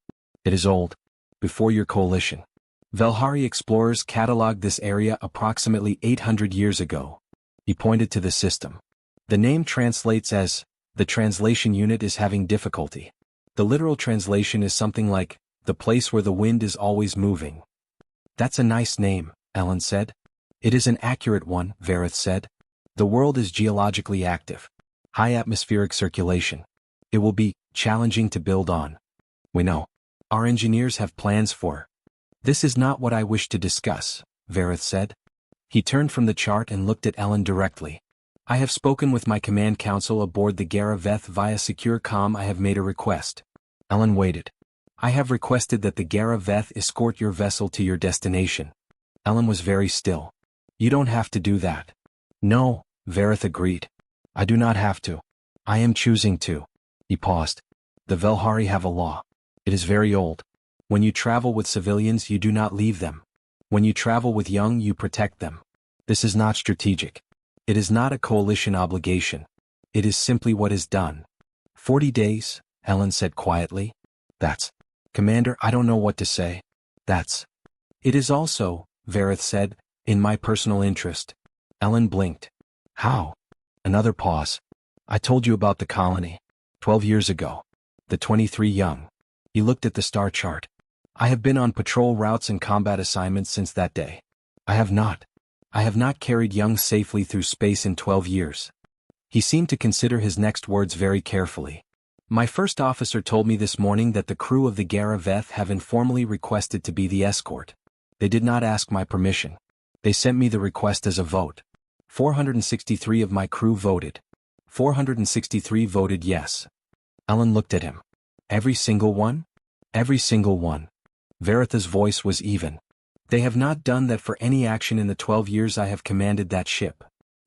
It is old. Before your Coalition. Velhari explorers catalogued this area approximately 800 years ago." He pointed to the system. "The name translates as, 'The translation unit is having difficulty.' The literal translation is something like, 'the place where the wind is always moving.'" "That's a nice name," Ellen said. "It is an accurate one," Vareth said. "The world is geologically active. High atmospheric circulation. It will be challenging to build on. We know. Our engineers have plans for." "This is not what I wish to discuss," Vareth said. He turned from the chart and looked at Ellen directly. "I have spoken with my command council aboard the Gara Veth via secure comm. I have made a request." Ellen waited. "I have requested that the Gara Veth escort your vessel to your destination." Ellen was very still. "You don't have to do that." "No," Vareth agreed. "I do not have to. I am choosing to." He paused. "The Velhari have a law. It is very old. When you travel with civilians, you do not leave them. When you travel with young, you protect them. This is not strategic. It is not a Coalition obligation. It is simply what is done." 40 days, Ellen said quietly. "That's... Commander, I don't know what to say. That's... It is also," Vareth said, "in my personal interest." Ellen blinked. "How?" Another pause. "I told you about the colony. 12 years ago. The 23 young." He looked at the star chart. "I have been on patrol routes and combat assignments since that day. I have not carried young safely through space in 12 years. He seemed to consider his next words very carefully. "My first officer told me this morning that the crew of the Gara Veth have informally requested to be the escort. They did not ask my permission. They sent me the request as a vote. 463 of my crew voted. 463 voted yes." Ellen looked at him. "Every single one?" "Every single one." Vareth's voice was even. "They have not done that for any action in the 12 years I have commanded that ship."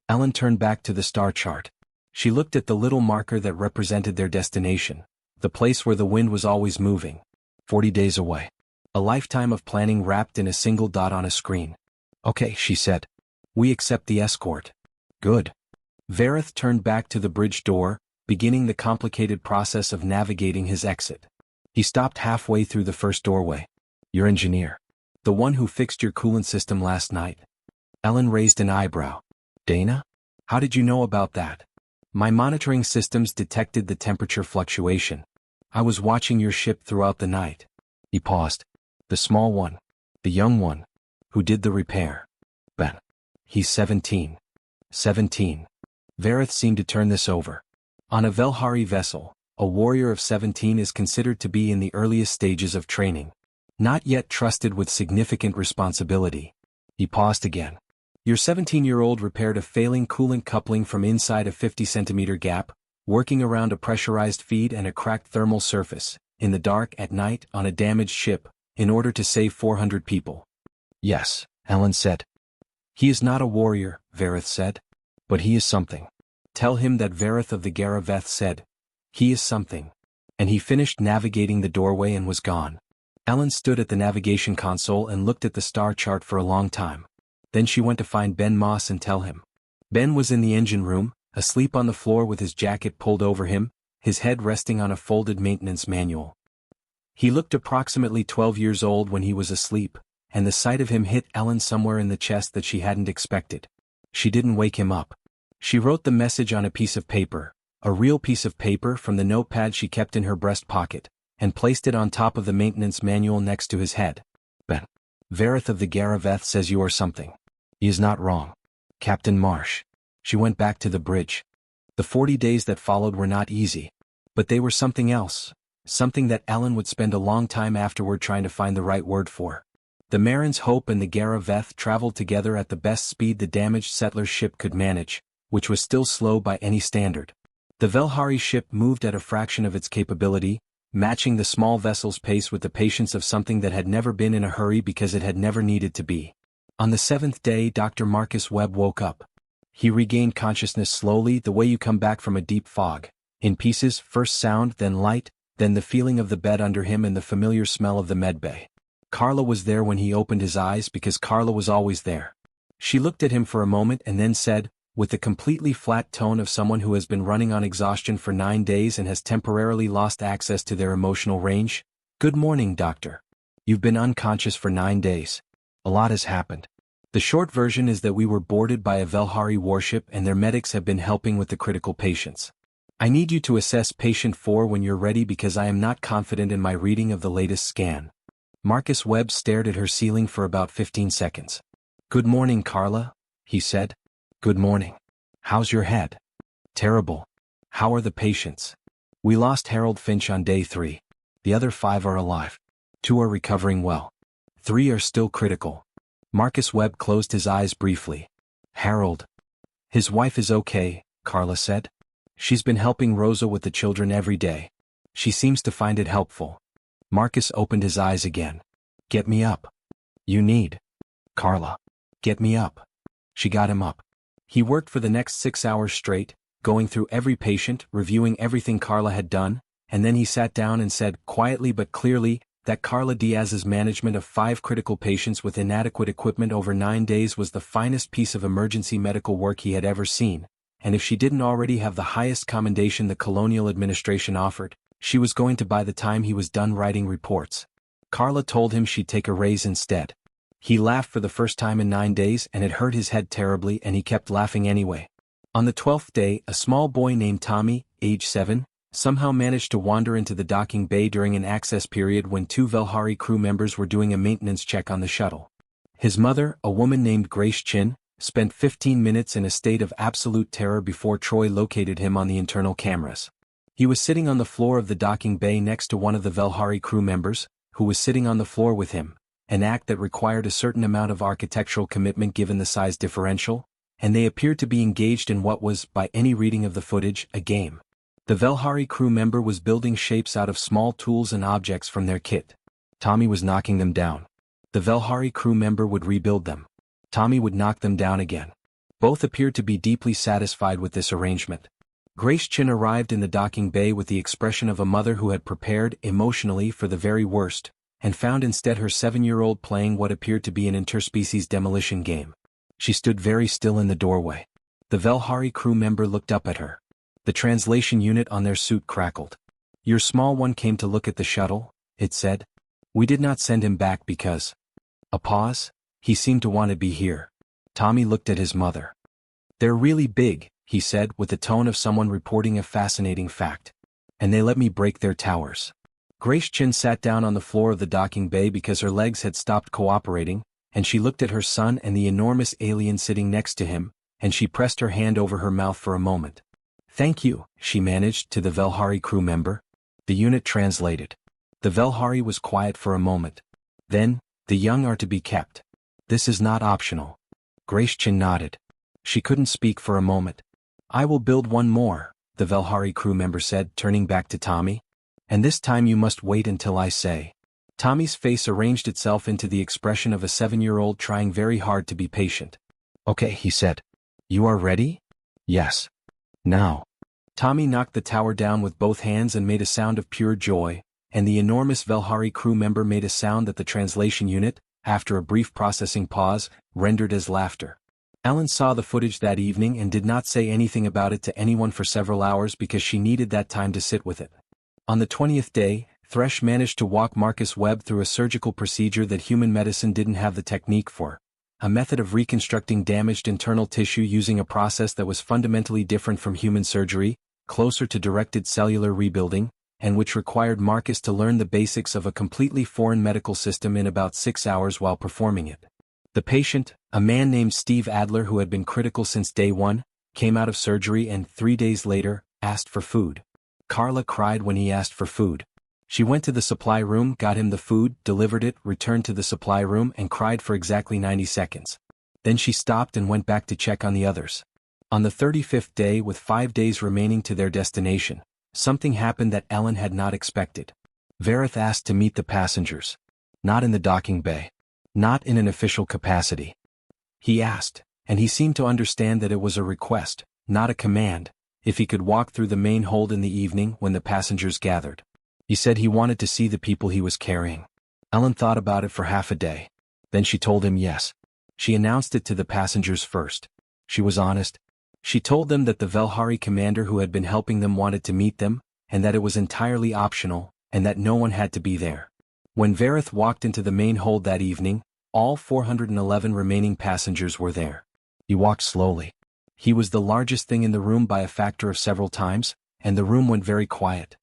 Ellen turned back to the star chart. She looked at the little marker that represented their destination, the place where the wind was always moving. 40 days away. A lifetime of planning wrapped in a single dot on a screen. "Okay," she said. "We accept the escort." "Good." Vareth turned back to the bridge door, beginning the complicated process of navigating his exit. He stopped halfway through the first doorway. "Your engineer. The one who fixed your coolant system last night." Ellen raised an eyebrow. "Dana? How did you know about that?" "My monitoring systems detected the temperature fluctuation. I was watching your ship throughout the night." He paused. "The small one. The young one. Who did the repair?" "Ben. He's 17. 17. Vareth seemed to turn this over. On a Velhari vessel, a warrior of 17 is considered to be in the earliest stages of training. Not yet trusted with significant responsibility. He paused again. "Your 17-year-old repaired a failing coolant coupling from inside a 50-centimeter gap, working around a pressurized feed and a cracked thermal surface, in the dark at night on a damaged ship, in order to save 400 people." "Yes," Ellen said. "He is not a warrior," Vareth said. "But he is something. Tell him that Vareth of the Gara Veth said, he is something." And he finished navigating the doorway and was gone. Ellen stood at the navigation console and looked at the star chart for a long time. Then she went to find Ben Moss and tell him. Ben was in the engine room, asleep on the floor with his jacket pulled over him, his head resting on a folded maintenance manual. He looked approximately 12 years old when he was asleep, and the sight of him hit Ellen somewhere in the chest that she hadn't expected. She didn't wake him up. She wrote the message on a piece of paper, a real piece of paper from the notepad she kept in her breast pocket, and placed it on top of the maintenance manual next to his head. Ben Verith of the Garaveth says you are something. He is not wrong. Captain Marsh. She went back to the bridge. The 40 days that followed were not easy. But they were something else, something that Ellen would spend a long time afterward trying to find the right word for. The Marin's Hope and the Garaveth traveled together at the best speed the damaged settler's ship could manage, which was still slow by any standard. The Velhari ship moved at a fraction of its capability, matching the small vessel's pace with the patience of something that had never been in a hurry because it had never needed to be. On the 7th day, Dr. Marcus Webb woke up. He regained consciousness slowly, the way you come back from a deep fog. In pieces, first sound, then light, then the feeling of the bed under him and the familiar smell of the medbay. Carla was there when he opened his eyes because Carla was always there. She looked at him for a moment and then said, with the completely flat tone of someone who has been running on exhaustion for 9 days and has temporarily lost access to their emotional range, "Good morning, doctor. You've been unconscious for 9 days. A lot has happened. The short version is that we were boarded by a Velhari warship and their medics have been helping with the critical patients. I need you to assess patient 4 when you're ready because I am not confident in my reading of the latest scan." Marcus Webb stared at her ceiling for about 15 seconds. "Good morning, Carla," he said. "Good morning. How's your head?" "Terrible. How are the patients?" "We lost Harold Finch on day 3. The other 5 are alive. 2 are recovering well. 3 are still critical." Marcus Webb closed his eyes briefly. "Harold. His wife is okay," Carla said. "She's been helping Rosa with the children every day. She seems to find it helpful." Marcus opened his eyes again. "Get me up." "You need." "Carla. Get me up." She got him up. He worked for the next 6 hours straight, going through every patient, reviewing everything Carla had done, and then he sat down and said, quietly but clearly, that Carla Diaz's management of 5 critical patients with inadequate equipment over 9 days was the finest piece of emergency medical work he had ever seen, and if she didn't already have the highest commendation the colonial administration offered, she was going to by the time he was done writing reports. Carla told him she'd take a raise instead. He laughed for the first time in 9 days and it hurt his head terribly and he kept laughing anyway. On the 12th day, a small boy named Tommy, age 7, somehow managed to wander into the docking bay during an access period when 2 Velhari crew members were doing a maintenance check on the shuttle. His mother, a woman named Grace Chin, spent 15 minutes in a state of absolute terror before Troy located him on the internal cameras. He was sitting on the floor of the docking bay next to one of the Velhari crew members, who was sitting on the floor with him, an act that required a certain amount of architectural commitment given the size differential, and they appeared to be engaged in what was, by any reading of the footage, a game. The Velhari crew member was building shapes out of small tools and objects from their kit. Tommy was knocking them down. The Velhari crew member would rebuild them. Tommy would knock them down again. Both appeared to be deeply satisfied with this arrangement. Grace Chin arrived in the docking bay with the expression of a mother who had prepared, emotionally, for the very worst, and found instead her 7-year-old playing what appeared to be an interspecies demolition game. She stood very still in the doorway. The Velhari crew member looked up at her. The translation unit on their suit crackled. "Your small one came to look at the shuttle," it said. "We did not send him back because..." A pause. "He seemed to want to be here." Tommy looked at his mother. "They're really big," he said with the tone of someone reporting a fascinating fact. "And they let me break their towers." Grace Chin sat down on the floor of the docking bay because her legs had stopped cooperating, and she looked at her son and the enormous alien sitting next to him, and she pressed her hand over her mouth for a moment. "Thank you," she managed to the Velhari crew member. The unit translated. The Velhari was quiet for a moment. Then, "The young are to be kept. This is not optional." Grace Chin nodded. She couldn't speak for a moment. "I will build one more," the Velhari crew member said, turning back to Tommy. "And this time you must wait until I say." Tommy's face arranged itself into the expression of a 7-year-old trying very hard to be patient. "Okay," he said. "You are ready?" "Yes." "Now." Tommy knocked the tower down with both hands and made a sound of pure joy, and the enormous Velhari crew member made a sound that the translation unit, after a brief processing pause, rendered as laughter. Ellen saw the footage that evening and did not say anything about it to anyone for several hours because she needed that time to sit with it. On the 20th day, Thresh managed to walk Marcus Webb through a surgical procedure that human medicine didn't have the technique for. A method of reconstructing damaged internal tissue using a process that was fundamentally different from human surgery, closer to directed cellular rebuilding, and which required Marcus to learn the basics of a completely foreign medical system in about 6 hours while performing it. The patient, a man named Steve Adler who had been critical since day one, came out of surgery and 3 days later, asked for food. Carla cried when he asked for food. She went to the supply room, got him the food, delivered it, returned to the supply room and cried for exactly 90 seconds. Then she stopped and went back to check on the others. On the 35th day, with 5 days remaining to their destination, something happened that Ellen had not expected. Vareth asked to meet the passengers. Not in the docking bay. Not in an official capacity. He asked, and he seemed to understand that it was a request, not a command, if he could walk through the main hold in the evening when the passengers gathered. He said he wanted to see the people he was carrying. Ellen thought about it for half a day. Then she told him yes. She announced it to the passengers first. She was honest. She told them that the Velhari commander who had been helping them wanted to meet them, and that it was entirely optional, and that no one had to be there. When Vareth walked into the main hold that evening, all 411 remaining passengers were there. He walked slowly. He was the largest thing in the room by a factor of several times, and the room went very quiet.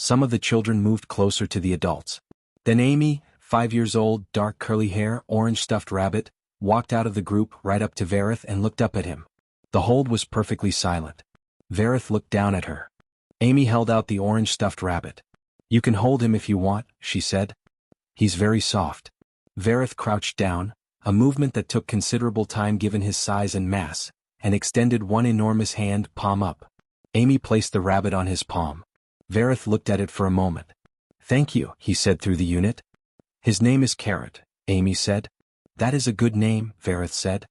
Some of the children moved closer to the adults. Then Amy, 5 years old, dark curly hair, orange stuffed rabbit, walked out of the group right up to Vareth and looked up at him. The hold was perfectly silent. Vareth looked down at her. Amy held out the orange stuffed rabbit. You can hold him if you want, she said. He's very soft. Vareth crouched down, a movement that took considerable time given his size and mass, and extended one enormous hand, palm up. Amy placed the rabbit on his palm. Vareth looked at it for a moment. Thank you, he said through the unit. His name is Carrot, Amy said. That is a good name, Vareth said.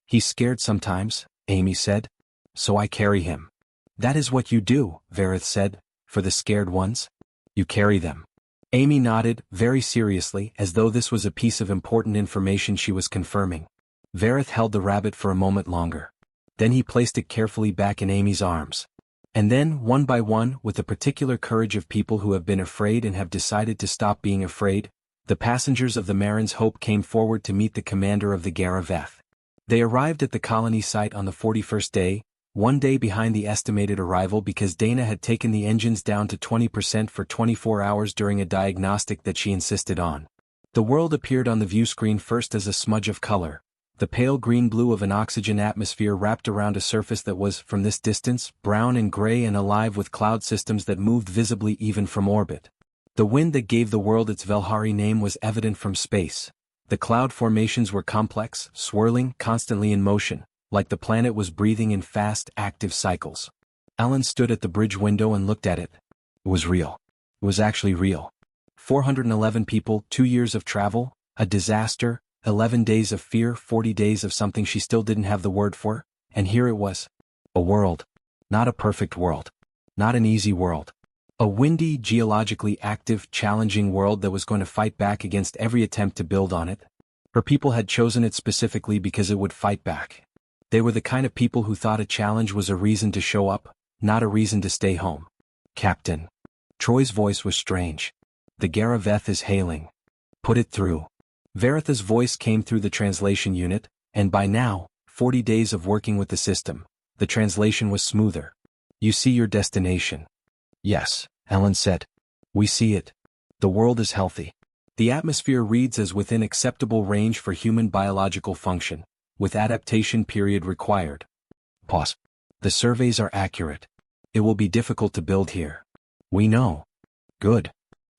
He's scared sometimes, Amy said. So I carry him. That is what you do, Vareth said, for the scared ones. You carry them. Amy nodded, very seriously, as though this was a piece of important information she was confirming. Vareth held the rabbit for a moment longer. Then he placed it carefully back in Amy's arms. And then, one by one, with the particular courage of people who have been afraid and have decided to stop being afraid, the passengers of the Marin's Hope came forward to meet the commander of the Garaveth. They arrived at the colony site on the 41st day, 1 day behind the estimated arrival because Dana had taken the engines down to 20% for 24 hours during a diagnostic that she insisted on. The world appeared on the view screen first as a smudge of color, the pale green-blue of an oxygen atmosphere wrapped around a surface that was, from this distance, brown and gray and alive with cloud systems that moved visibly even from orbit. The wind that gave the world its Velhari name was evident from space. The cloud formations were complex, swirling, constantly in motion, like the planet was breathing in fast, active cycles. Ellen stood at the bridge window and looked at it. It was real. It was actually real. 411 people, 2 years of travel, a disaster, 11 days of fear, 40 days of something she still didn't have the word for, and here it was. A world. Not a perfect world. Not an easy world. A windy, geologically active, challenging world that was going to fight back against every attempt to build on it. Her people had chosen it specifically because it would fight back. They were the kind of people who thought a challenge was a reason to show up, not a reason to stay home. Captain. Troy's voice was strange. The Garaveth is hailing. Put it through. Varetha's voice came through the translation unit, and by now, 40 days of working with the system, the translation was smoother. You see your destination. Yes, Ellen said. We see it. The world is healthy. The atmosphere reads as within acceptable range for human biological function, with adaptation period required. Pause. The surveys are accurate. It will be difficult to build here. We know. Good.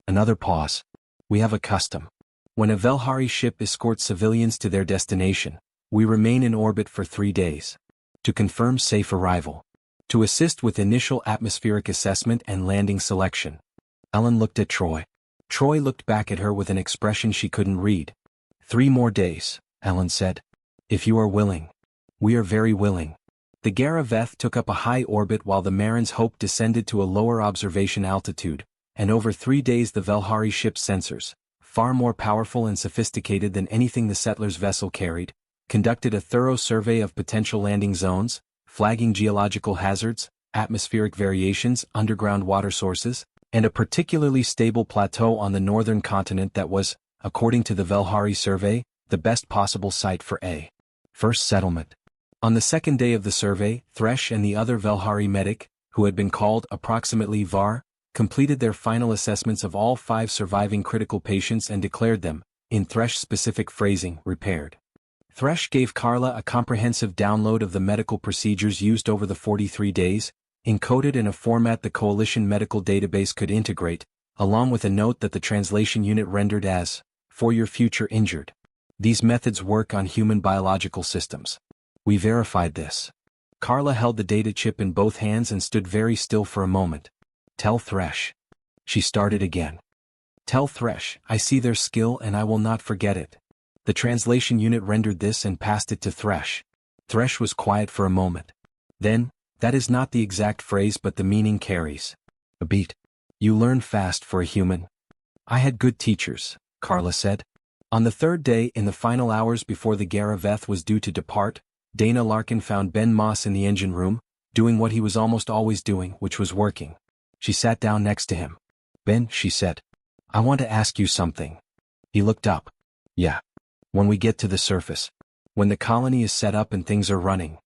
Another pause. We have a custom. When a Velhari ship escorts civilians to their destination, we remain in orbit for 3 days. To confirm safe arrival. To assist with initial atmospheric assessment and landing selection. Ellen looked at Troy. Troy looked back at her with an expression she couldn't read. 3 more days, Ellen said. If you are willing. We are very willing. The Garaveth took up a high orbit while the Marin's Hope descended to a lower observation altitude, and over 3 days the Velhari ship's sensors, far more powerful and sophisticated than anything the settler's vessel carried, conducted a thorough survey of potential landing zones, flagging geological hazards, atmospheric variations, underground water sources, and a particularly stable plateau on the northern continent that was, according to the Velhari survey, the best possible site for a first settlement. On the second day of the survey, Thresh and the other Velhari medic, who had been called approximately VAR, completed their final assessments of all 5 surviving critical patients and declared them, in Thresh-specific phrasing, repaired. Thresh gave Carla a comprehensive download of the medical procedures used over the 43 days, encoded in a format the Coalition medical database could integrate, along with a note that the translation unit rendered as, "For your future injured." These methods work on human biological systems. We verified this. Carla held the data chip in both hands and stood very still for a moment. Tell Thresh. She started again. Tell Thresh, I see their skill and I will not forget it. The translation unit rendered this and passed it to Thresh. Thresh was quiet for a moment. Then, that is not the exact phrase but the meaning carries. A beat. You learn fast for a human. I had good teachers, Carla said. On the third day, in the final hours before the Garaveth was due to depart, Dana Larkin found Ben Moss in the engine room, doing what he was almost always doing, which was working. She sat down next to him. Ben, she said. I want to ask you something. He looked up. Yeah. When we get to the surface. When the colony is set up and things are running.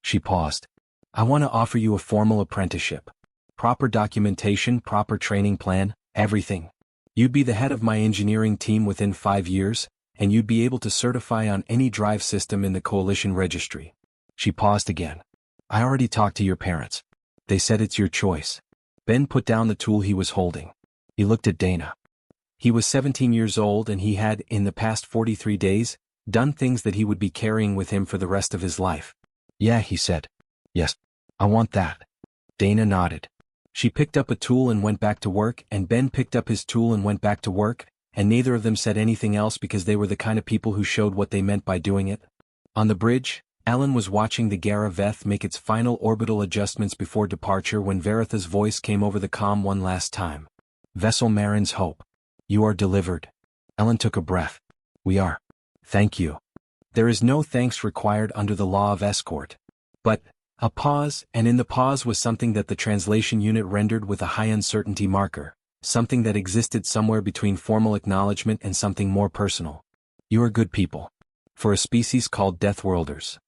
She paused. I want to offer you a formal apprenticeship. Proper documentation, proper training plan, everything. You'd be the head of my engineering team within 5 years, and you'd be able to certify on any drive system in the Coalition registry. She paused again. I already talked to your parents. They said it's your choice. Ben put down the tool he was holding. He looked at Dana. He was 17 years old and he had, in the past 43 days, done things that he would be carrying with him for the rest of his life. Yeah, he said. Yes, I want that. Dana nodded. She picked up a tool and went back to work, and Ben picked up his tool and went back to work, and neither of them said anything else because they were the kind of people who showed what they meant by doing it. On the bridge, Ellen was watching the Garaveth make its final orbital adjustments before departure when Veritha's voice came over the comm one last time. Vessel Marin's Hope. You are delivered. Ellen took a breath. We are. Thank you. There is no thanks required under the law of escort. But, a pause, and in the pause was something that the translation unit rendered with a high uncertainty marker, something that existed somewhere between formal acknowledgement and something more personal. You are good people. For a species called Deathworlders.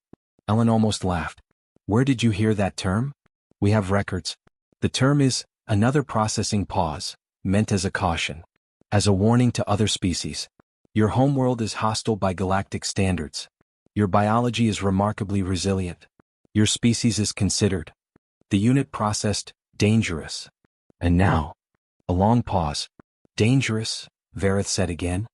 Ellen almost laughed. Where did you hear that term? We have records. The term is, another processing pause, meant as a caution. As a warning to other species. Your homeworld is hostile by galactic standards. Your biology is remarkably resilient. Your species is considered. The unit processed, dangerous. And now. A long pause. Dangerous, Verith said again.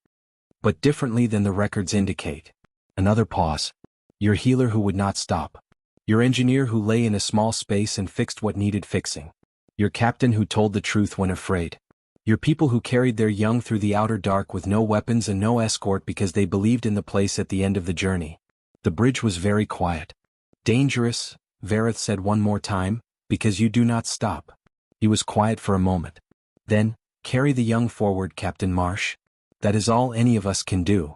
But differently than the records indicate. Another pause. Your healer who would not stop. Your engineer who lay in a small space and fixed what needed fixing. Your captain who told the truth when afraid. Your people who carried their young through the outer dark with no weapons and no escort because they believed in the place at the end of the journey. The bridge was very quiet. Dangerous, Verith said one more time, because you do not stop. He was quiet for a moment. Then, carry the young forward, Captain Marsh. That is all any of us can do.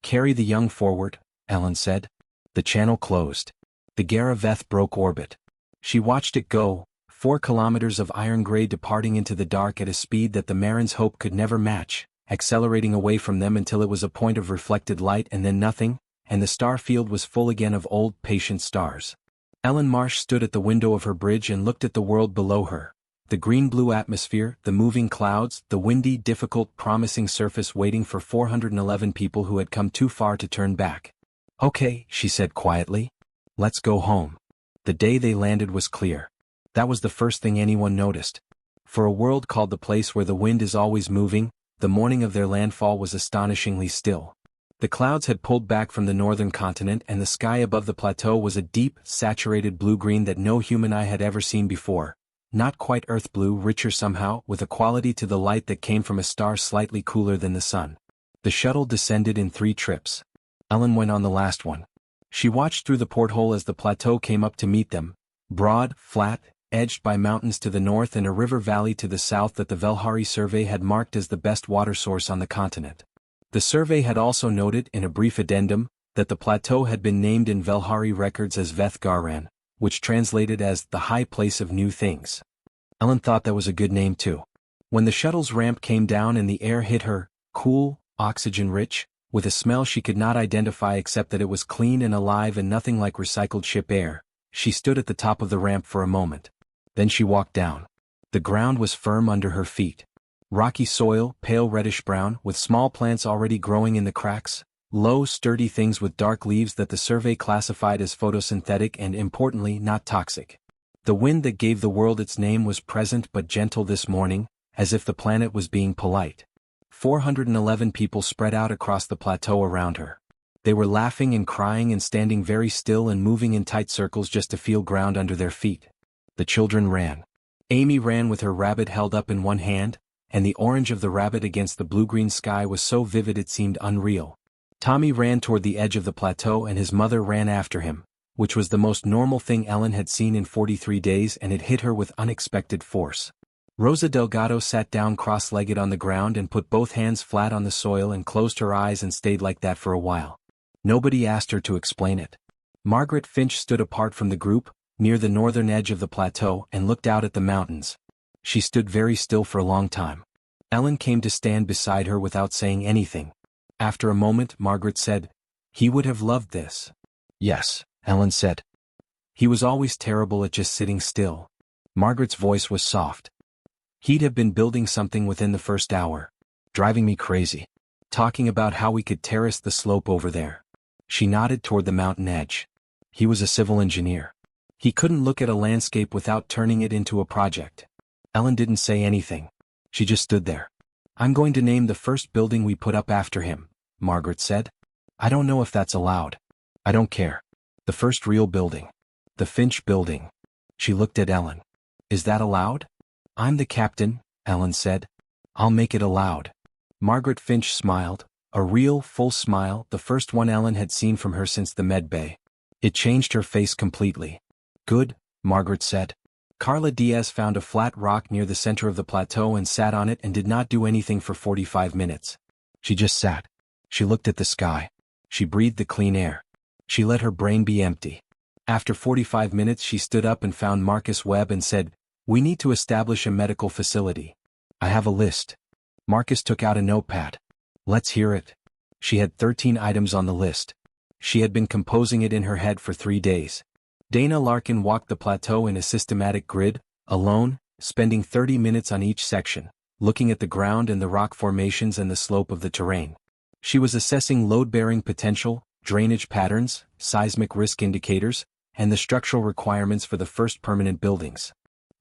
Carry the young forward, Ellen said. The channel closed. The Garaveth broke orbit. She watched it go, 4 kilometers of iron gray departing into the dark at a speed that the Marin's Hope could never match, accelerating away from them until it was a point of reflected light and then nothing, and the star field was full again of old, patient stars. Ellen Marsh stood at the window of her bridge and looked at the world below her. The green-blue atmosphere, the moving clouds, the windy, difficult, promising surface waiting for 411 people who had come too far to turn back. Okay, she said quietly. Let's go home. The day they landed was clear. That was the first thing anyone noticed. For a world called the place where the wind is always moving, the morning of their landfall was astonishingly still. The clouds had pulled back from the northern continent and the sky above the plateau was a deep, saturated blue-green that no human eye had ever seen before. Not quite earth blue, richer somehow, with a quality to the light that came from a star slightly cooler than the sun. The shuttle descended in 3 trips. Ellen went on the last one. She watched through the porthole as the plateau came up to meet them, broad, flat, edged by mountains to the north and a river valley to the south that the Velhari survey had marked as the best water source on the continent. The survey had also noted, in a brief addendum, that the plateau had been named in Velhari records as Veth Garan, which translated as the high place of new things. Ellen thought that was a good name too. When the shuttle's ramp came down and the air hit her, cool, oxygen-rich, with a smell she could not identify except that it was clean and alive and nothing like recycled ship air, she stood at the top of the ramp for a moment. Then she walked down. The ground was firm under her feet. Rocky soil, pale reddish-brown, with small plants already growing in the cracks, low, sturdy things with dark leaves that the survey classified as photosynthetic and, importantly, not toxic. The wind that gave the world its name was present but gentle this morning, as if the planet was being polite. 411 people spread out across the plateau around her. They were laughing and crying and standing very still and moving in tight circles just to feel ground under their feet. The children ran. Amy ran with her rabbit held up in one hand, and the orange of the rabbit against the blue-green sky was so vivid it seemed unreal. Tommy ran toward the edge of the plateau and his mother ran after him, which was the most normal thing Ellen had seen in 43 days, and it hit her with unexpected force. Rosa Delgado sat down cross-legged on the ground and put both hands flat on the soil and closed her eyes and stayed like that for a while. Nobody asked her to explain it. Margaret Finch stood apart from the group, near the northern edge of the plateau, and looked out at the mountains. She stood very still for a long time. Ellen came to stand beside her without saying anything. After a moment, Margaret said, "He would have loved this." "Yes," Ellen said. "He was always terrible at just sitting still." Margaret's voice was soft. "He'd have been building something within the first hour. Driving me crazy. Talking about how we could terrace the slope over there." She nodded toward the mountain edge. "He was a civil engineer. He couldn't look at a landscape without turning it into a project." Ellen didn't say anything. She just stood there. "I'm going to name the first building we put up after him," Margaret said. "I don't know if that's allowed." "I don't care. The first real building. The Finch building." She looked at Ellen. "Is that allowed?" "I'm the captain," Ellen said. "I'll make it allowed." Margaret Finch smiled, a real, full smile, the first one Ellen had seen from her since the med bay. It changed her face completely. "Good," Margaret said. Carla Diaz found a flat rock near the center of the plateau and sat on it and did not do anything for 45 minutes. She just sat. She looked at the sky. She breathed the clean air. She let her brain be empty. After 45 minutes she stood up and found Marcus Webb and said, "We need to establish a medical facility. I have a list." Marcus took out a notepad. "Let's hear it." She had 13 items on the list. She had been composing it in her head for 3 days. Dana Larkin walked the plateau in a systematic grid, alone, spending 30 minutes on each section, looking at the ground and the rock formations and the slope of the terrain. She was assessing load-bearing potential, drainage patterns, seismic risk indicators, and the structural requirements for the first permanent buildings.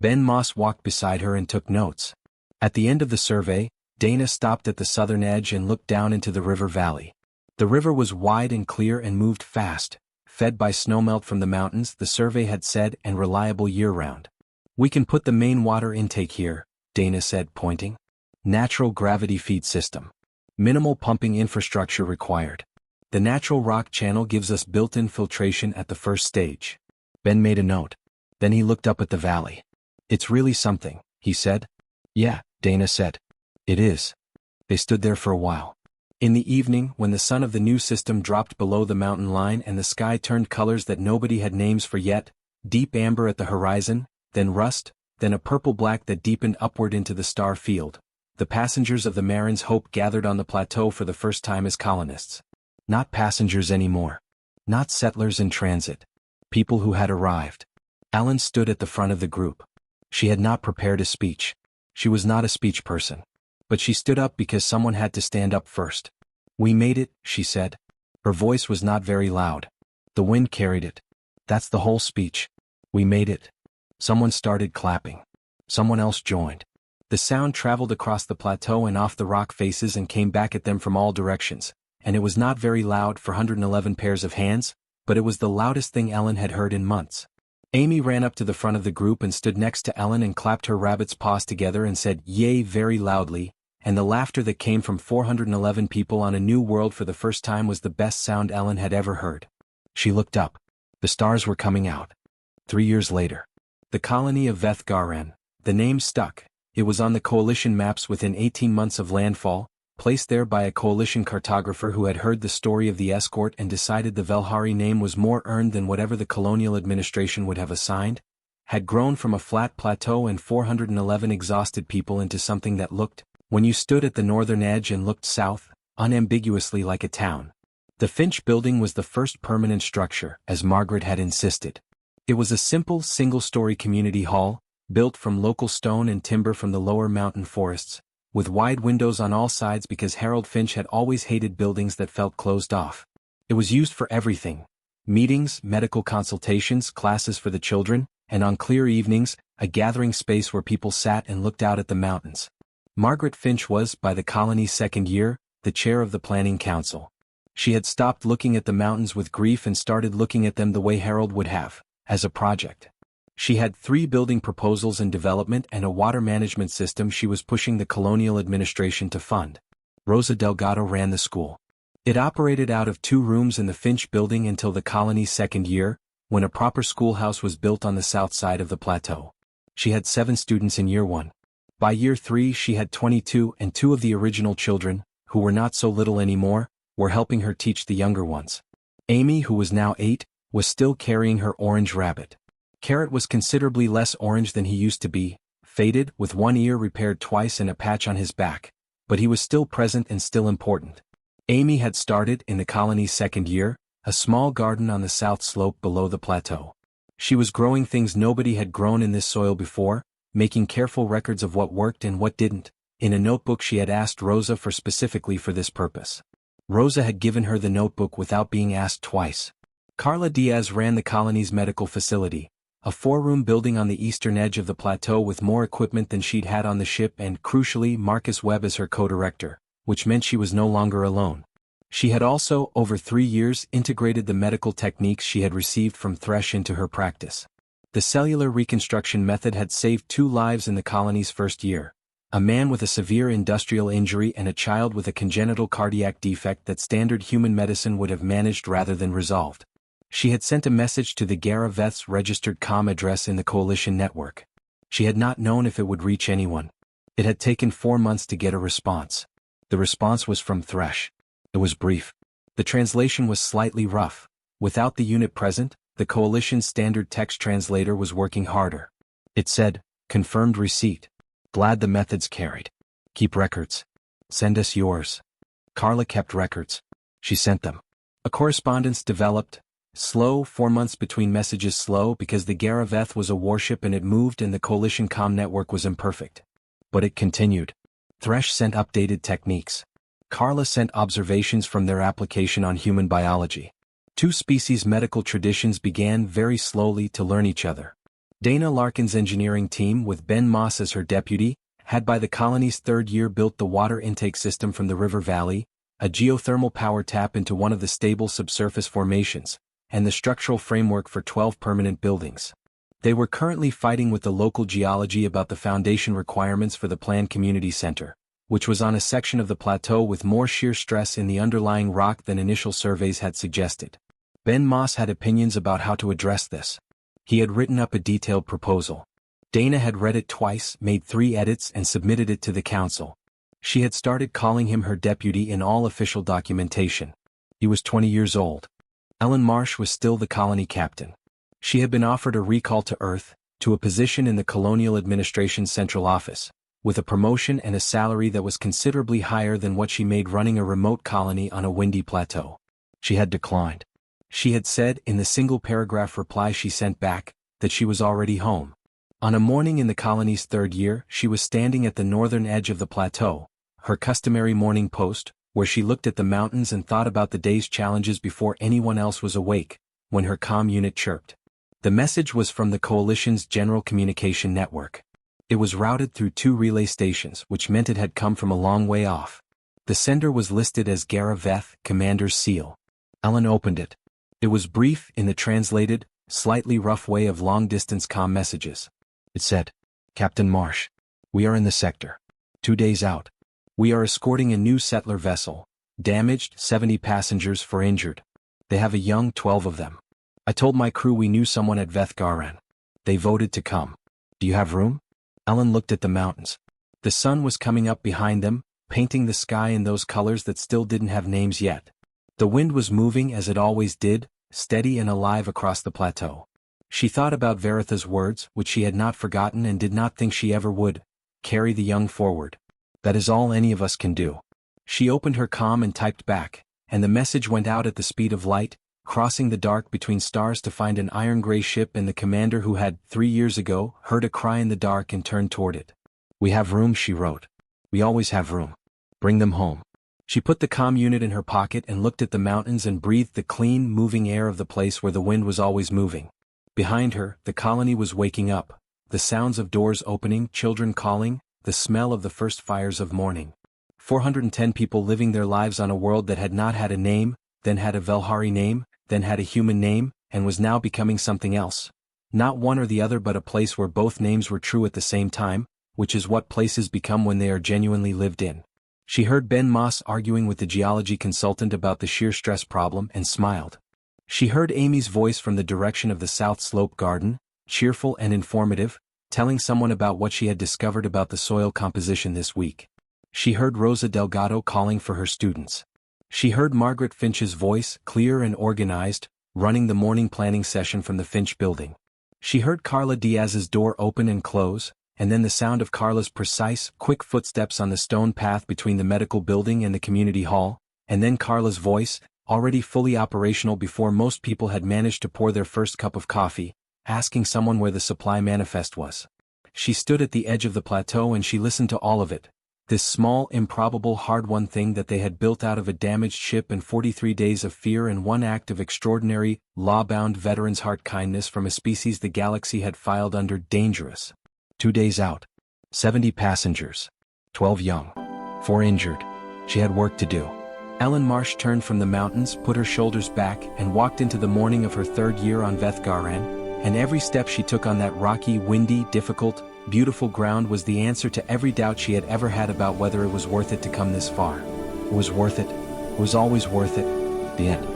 Ben Moss walked beside her and took notes. At the end of the survey, Dana stopped at the southern edge and looked down into the river valley. The river was wide and clear and moved fast, fed by snowmelt from the mountains, the survey had said, and reliable year-round. "We can put the main water intake here," Dana said, pointing. "Natural gravity feed system. Minimal pumping infrastructure required. The natural rock channel gives us built-in filtration at the first stage." Ben made a note. Then he looked up at the valley. "It's really something," he said. "Yeah," Dana said. "It is." They stood there for a while. In the evening, when the sun of the new system dropped below the mountain line and the sky turned colors that nobody had names for yet, deep amber at the horizon, then rust, then a purple-black that deepened upward into the star field, the passengers of the Marin's Hope gathered on the plateau for the first time as colonists. Not passengers anymore. Not settlers in transit. People who had arrived. Ellen stood at the front of the group. She had not prepared a speech. She was not a speech person. But she stood up because someone had to stand up first. "We made it," she said. Her voice was not very loud. The wind carried it. "That's the whole speech. We made it." Someone started clapping. Someone else joined. The sound traveled across the plateau and off the rock faces and came back at them from all directions, and it was not very loud for 111 pairs of hands, but it was the loudest thing Ellen had heard in months. Amy ran up to the front of the group and stood next to Ellen and clapped her rabbit's paws together and said, "Yay," very loudly, and the laughter that came from 411 people on a new world for the first time was the best sound Ellen had ever heard. She looked up. The stars were coming out. 3 years later. The colony of Veth Garan. The name stuck. It was on the coalition maps within 18 months of landfall, placed there by a coalition cartographer who had heard the story of the escort and decided the Velhari name was more earned than whatever the colonial administration would have assigned. had grown from a flat plateau and 411 exhausted people into something that looked, when you stood at the northern edge and looked south, unambiguously like a town. The Finch building was the first permanent structure, as Margaret had insisted. It was a simple, single-story community hall, built from local stone and timber from the lower mountain forests, with wide windows on all sides because Harold Finch had always hated buildings that felt closed off. It was used for everything: meetings, medical consultations, classes for the children, and on clear evenings, a gathering space where people sat and looked out at the mountains. Margaret Finch was, by the colony's second year, the chair of the planning council. She had stopped looking at the mountains with grief and started looking at them the way Harold would have, as a project. She had 3 building proposals in development and a water management system she was pushing the colonial administration to fund. Rosa Delgado ran the school. It operated out of 2 rooms in the Finch building until the colony's second year, when a proper schoolhouse was built on the south side of the plateau. She had 7 students in year 1. By year 3 she had 22, and 2 of the original children, who were not so little anymore, were helping her teach the younger ones. Amy, who was now 8, was still carrying her orange rabbit. Carrot was considerably less orange than he used to be, faded, with one ear repaired twice and a patch on his back, but he was still present and still important. Amy had started, in the colony's second year, a small garden on the south slope below the plateau. She was growing things nobody had grown in this soil before, making careful records of what worked and what didn't, in a notebook she had asked Rosa for specifically for this purpose. Rosa had given her the notebook without being asked twice. Carla Diaz ran the colony's medical facility, a 4-room building on the eastern edge of the plateau with more equipment than she'd had on the ship, and crucially Marcus Webb as her co-director, which meant she was no longer alone. She had also, over 3 years, integrated the medical techniques she had received from Thresh into her practice. The cellular reconstruction method had saved 2 lives in the colony's first year: a man with a severe industrial injury and a child with a congenital cardiac defect that standard human medicine would have managed rather than resolved. She had sent a message to the Garaveth's registered comm address in the coalition network. She had not known if it would reach anyone. It had taken 4 months to get a response. The response was from Thresh. It was brief. The translation was slightly rough. Without the unit present, the coalition's standard text translator was working harder. It said, "Confirmed receipt. Glad the methods carried. Keep records. Send us yours." Carla kept records. She sent them. A correspondence developed. Slow, 4 months between messages, slow because the Garaveth was a warship and it moved and the coalition comm network was imperfect. But it continued. Thresh sent updated techniques. Carla sent observations from their application on human biology. 2 species medical traditions began very slowly to learn each other. Dana Larkin's engineering team, with Ben Moss as her deputy, had by the colony's 3rd year built the water intake system from the river valley, a geothermal power tap into one of the stable subsurface formations, and the structural framework for 12 permanent buildings. They were currently fighting with the local geology about the foundation requirements for the planned community center, which was on a section of the plateau with more shear stress in the underlying rock than initial surveys had suggested. Ben Moss had opinions about how to address this. He had written up a detailed proposal. Dana had read it twice, made 3 edits and submitted it to the council. She had started calling him her deputy in all official documentation. He was 20 years old. Ellen Marsh was still the colony captain. She had been offered a recall to Earth, to a position in the Colonial Administration's central office, with a promotion and a salary that was considerably higher than what she made running a remote colony on a windy plateau. She had declined. She had said, in the single-paragraph reply she sent back, that she was already home. On a morning in the colony's 3rd year, she was standing at the northern edge of the plateau, her customary morning post, where she looked at the mountains and thought about the day's challenges before anyone else was awake, when her comm unit chirped. The message was from the Coalition's General Communication Network. It was routed through 2 relay stations, which meant it had come from a long way off. The sender was listed as Garaveth, Commander's Seal. Ellen opened it. It was brief in the translated, slightly rough way of long-distance comm messages. It said, "Captain Marsh, we are in the sector. 2 days out. We are escorting a new settler vessel. Damaged, 70 passengers, 4 injured. They have a young, 12 of them. I told my crew we knew someone at Vethgaran. They voted to come. Do you have room?" Ellen looked at the mountains. The sun was coming up behind them, painting the sky in those colors that still didn't have names yet. The wind was moving as it always did, steady and alive across the plateau. She thought about Veritha's words, which she had not forgotten and did not think she ever would. Carry the young forward. That is all any of us can do. She opened her comm and typed back, and the message went out at the speed of light, crossing the dark between stars to find an iron-gray ship and the commander who had, 3 years ago, heard a cry in the dark and turned toward it. We have room, she wrote. We always have room. Bring them home. She put the comm unit in her pocket and looked at the mountains and breathed the clean, moving air of the place where the wind was always moving. Behind her, the colony was waking up, the sounds of doors opening, children calling, the smell of the first fires of morning. 410 people living their lives on a world that had not had a name, then had a Velhari name, then had a human name, and was now becoming something else. Not one or the other but a place where both names were true at the same time, which is what places become when they are genuinely lived in. She heard Ben Moss arguing with the geology consultant about the shear stress problem and smiled. She heard Amy's voice from the direction of the South Slope garden, cheerful and informative, telling someone about what she had discovered about the soil composition this week. She heard Rosa Delgado calling for her students. She heard Margaret Finch's voice, clear and organized, running the morning planning session from the Finch building. She heard Carla Diaz's door open and close, and then the sound of Carla's precise, quick footsteps on the stone path between the medical building and the community hall, and then Carla's voice, already fully operational before most people had managed to pour their first cup of coffee, asking someone where the supply manifest was. She stood at the edge of the plateau and she listened to all of it. This small, improbable, hard-won thing that they had built out of a damaged ship and 43 days of fear and one act of extraordinary, law-bound veterans' heart kindness from a species the galaxy had filed under dangerous. 2 days out. 70 passengers. 12 young. 4 injured. She had work to do. Ellen Marsh turned from the mountains, put her shoulders back, and walked into the morning of her 3rd year on Vethgaran, and every step she took on that rocky, windy, difficult, beautiful ground was the answer to every doubt she had ever had about whether it was worth it to come this far. It was worth it. It was always worth it. The end.